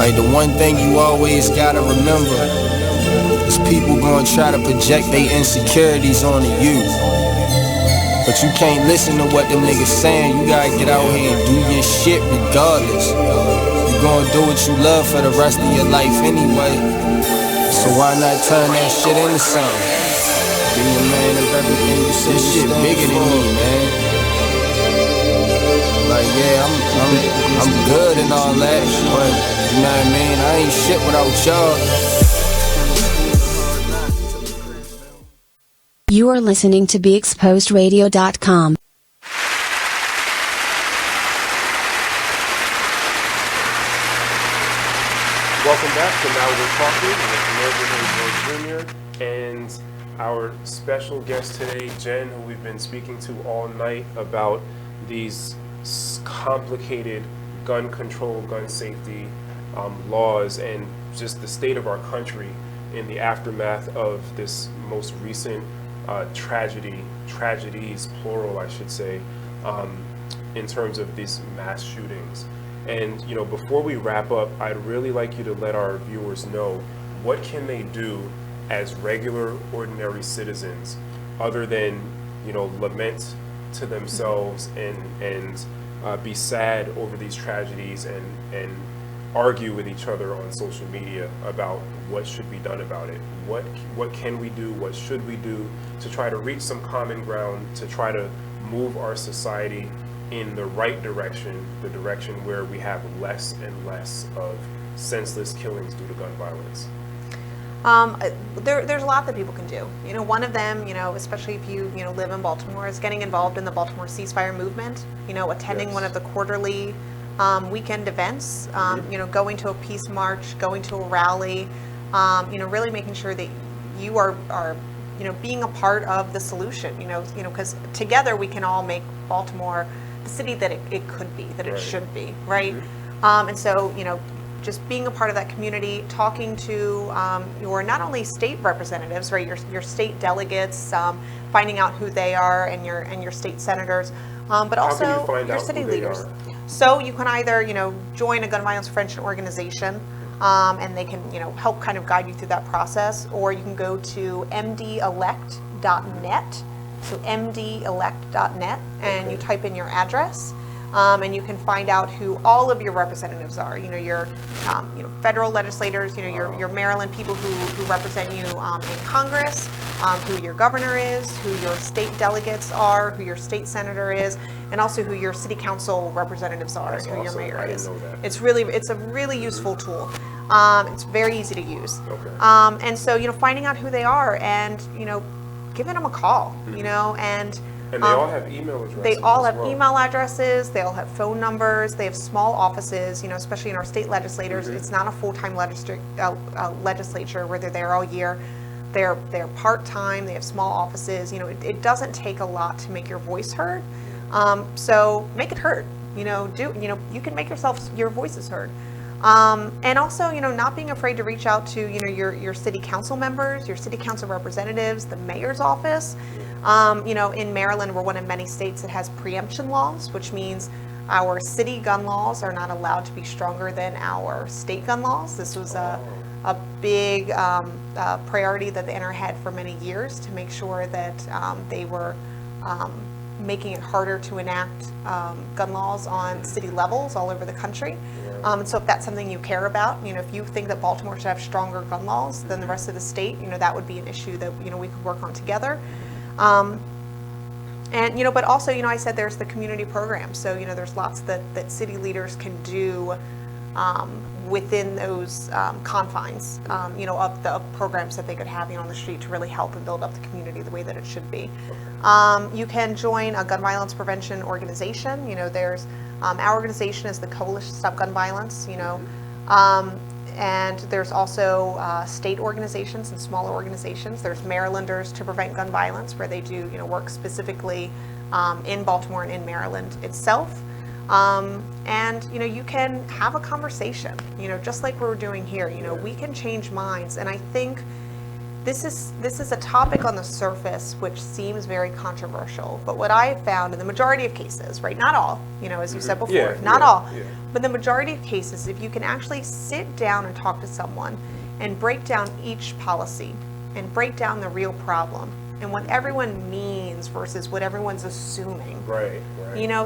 Like, the one thing you always gotta remember is people gonna try to project their insecurities onto you. But you can't listen to what them niggas saying. You gotta get out here and do your shit regardless. You gonna do what you love for the rest of your life anyway. So why not turn that shit into something? Be a man of everything you say. This shit bigger than me, man. Like, yeah, I'm good and all that, but you know what I mean? I ain't shit without y'all. You are listening to BeExposedRadio.com. Welcome back to Now We're Talking with Mervin Jr. and our special guest today, Jen, who we've been speaking to all night about these complicated gun control, gun safety laws, and just the state of our country in the aftermath of this most recent tragedies, plural I should say, in terms of these mass shootings. And before we wrap up, I'd really like you to let our viewers know what can they do as regular, ordinary citizens, other than lament to themselves and be sad over these tragedies and argue with each other on social media about what should be done about it. What can we do? What should we do to try to reach some common ground, to try to move our society in the right direction, the direction where we have less and less of senseless killings due to gun violence? There's a lot that people can do. One of them, especially if you live in Baltimore, is getting involved in the Baltimore ceasefire movement. Attending one of the quarterly weekend events. Going to a peace march, going to a rally. Really making sure that you are being a part of the solution. Because together we can all make Baltimore the city that it could be, that it should be, right? And so just being a part of that community, talking to your not only state representatives, right, your state delegates, finding out who they are, and your state senators, but also your city leaders. So you can either join a gun violence prevention organization, and they can help kind of guide you through that process, or you can go to mdelect.net, so mdelect.net, and you type in your address. And you can find out who all of your representatives are. Your federal legislators. Your Maryland people who represent you in Congress. Who your governor is. Who your state delegates are. Who your state senator is, and also who your city council representatives are. That's and who awesome. your mayor I is. didn't know that. It's a really useful tool. It's very easy to use. Okay. And so finding out who they are and giving them a call. And they all have email addresses. They all have as well. email addresses. They all have phone numbers. They have small offices. Especially in our state legislators, it's not a full-time legislature where they're there all year. They're part-time. They have small offices. It doesn't take a lot to make your voice heard. So make it heard. You can make your voices heard. And also, not being afraid to reach out to your city council members, your city council representatives, the mayor's office. In Maryland, we're one of many states that has preemption laws, which means our city gun laws are not allowed to be stronger than our state gun laws. This was a big priority that the NR had for many years to make sure that they were making it harder to enact gun laws on city levels all over the country. And so if that's something you care about, if you think that Baltimore should have stronger gun laws than the rest of the state, that would be an issue that we could work on together. But also, I said there's the community program. So, there's lots that city leaders can do within those confines, of the programs that they could have on the street to really help and build up the community the way that it should be. You can join a gun violence prevention organization. There's our organization is the Coalition to Stop Gun Violence. And there's also state organizations and smaller organizations. There's Marylanders to Prevent Gun Violence, where they do work specifically in Baltimore and in Maryland itself. And you can have a conversation, just like we're doing here. We can change minds, and I think this is a topic on the surface which seems very controversial. But what I have found in the majority of cases, right, not all, as you said before, not all, but the majority of cases, if you can actually sit down and talk to someone and break down each policy and break down the real problem and what everyone means versus what everyone's assuming, right.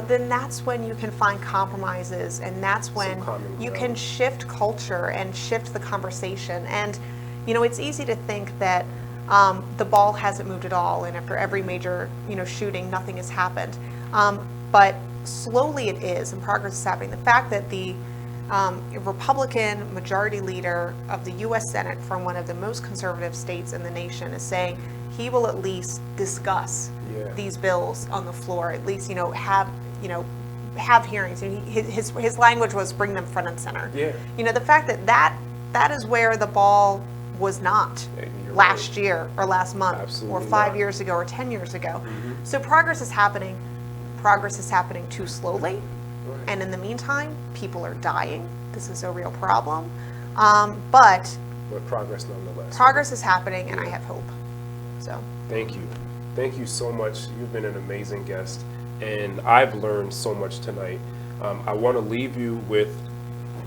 Then that's when you can find compromises, and that's when you can shift culture and shift the conversation. And it's easy to think that the ball hasn't moved at all, and after every major shooting, nothing has happened. But slowly it is, and progress is happening. The fact that the Republican majority leader of the U.S. Senate from one of the most conservative states in the nation is saying he will at least discuss these bills on the floor, at least have hearings. And his language was bring them front and center. The fact that is where the ball was not last year or last month. Absolutely or 5 years ago or 10 years ago. So progress is happening. Progress is happening too slowly. And in the meantime, people are dying. This is a real problem. But progress nonetheless. Progress is happening, and I have hope. So thank you. Thank you so much. You've been an amazing guest, and I've learned so much tonight. I want to leave you with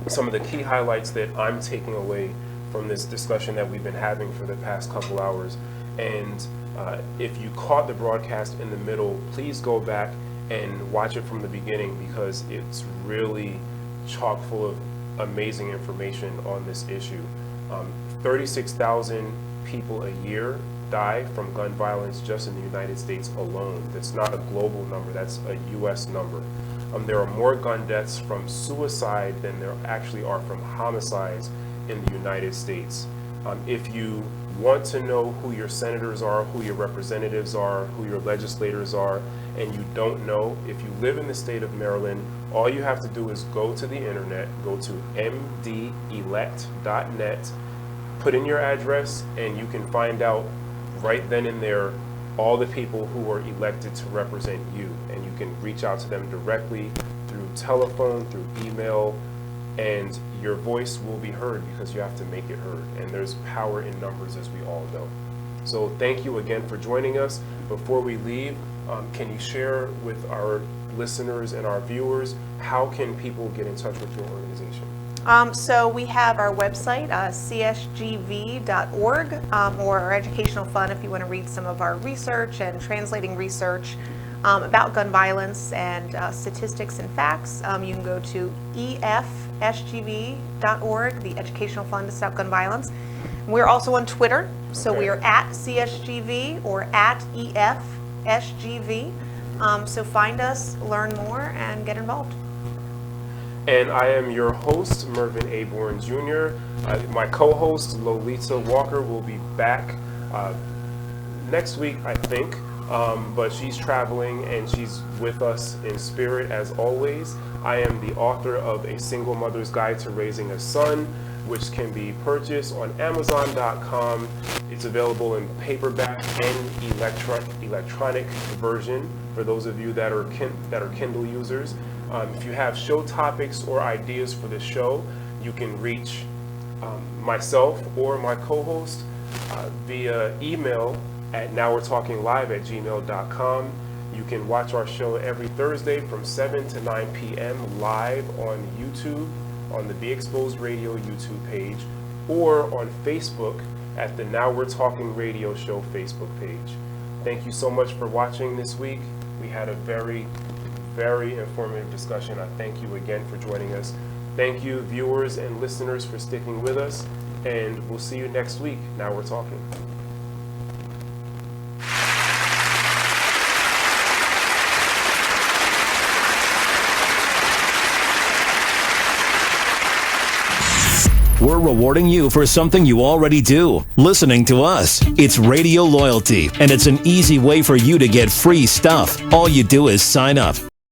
some of the key highlights that I'm taking away from this discussion that we've been having for the past couple hours. And if you caught the broadcast in the middle, please go back and watch it from the beginning, because it's really chock full of amazing information on this issue. 36,000 people a year die from gun violence just in the United States alone. That's not a global number, that's a US number. There are more gun deaths from suicide than there actually are from homicides in the United States. If you want to know who your senators are, who your representatives are, who your legislators are, and you don't know, if you live in the state of Maryland, all you have to do is go to the internet, go to mdelect.net, put in your address, and you can find out right then and there all the people who are elected to represent you. And you can reach out to them directly through telephone, through email, and your voice will be heard, because you have to make it heard. And there's power in numbers, as we all know. So thank you again for joining us. Before we leave, can you share with our listeners and our viewers, how can people get in touch with your organization? So we have our website, csgv.org, or our educational fund if you want to read some of our research and translating research about gun violence and statistics and facts. You can go to efsgv.org, the educational fund to stop gun violence. We're also on Twitter, so we are at CSGV or at EFSGV. So find us, learn more, and get involved. And I am your host, Mervin A. Bourne Jr. My co-host, Lolita Walker, will be back next week, I think. But she's traveling and she's with us in spirit as always. I am the author of A Single Mother's Guide to Raising a Son, which can be purchased on Amazon.com. It's available in paperback and electronic version for those of you that are Kindle users. If you have show topics or ideas for the show, you can reach myself or my co-host via email at nowwe'retalkinglive@gmail.com. You can watch our show every Thursday from 7 to 9 p.m. live on YouTube, on the Be Exposed Radio YouTube page, or on Facebook at the Now We're Talking Radio Show Facebook page. Thank you so much for watching this week. We had a very, very informative discussion. I thank you again for joining us. Thank you, viewers and listeners, for sticking with us, and we'll see you next week. Now We're Talking. We're rewarding you for something you already do, listening to us. It's radio loyalty, and it's an easy way for you to get free stuff. All you do is sign up.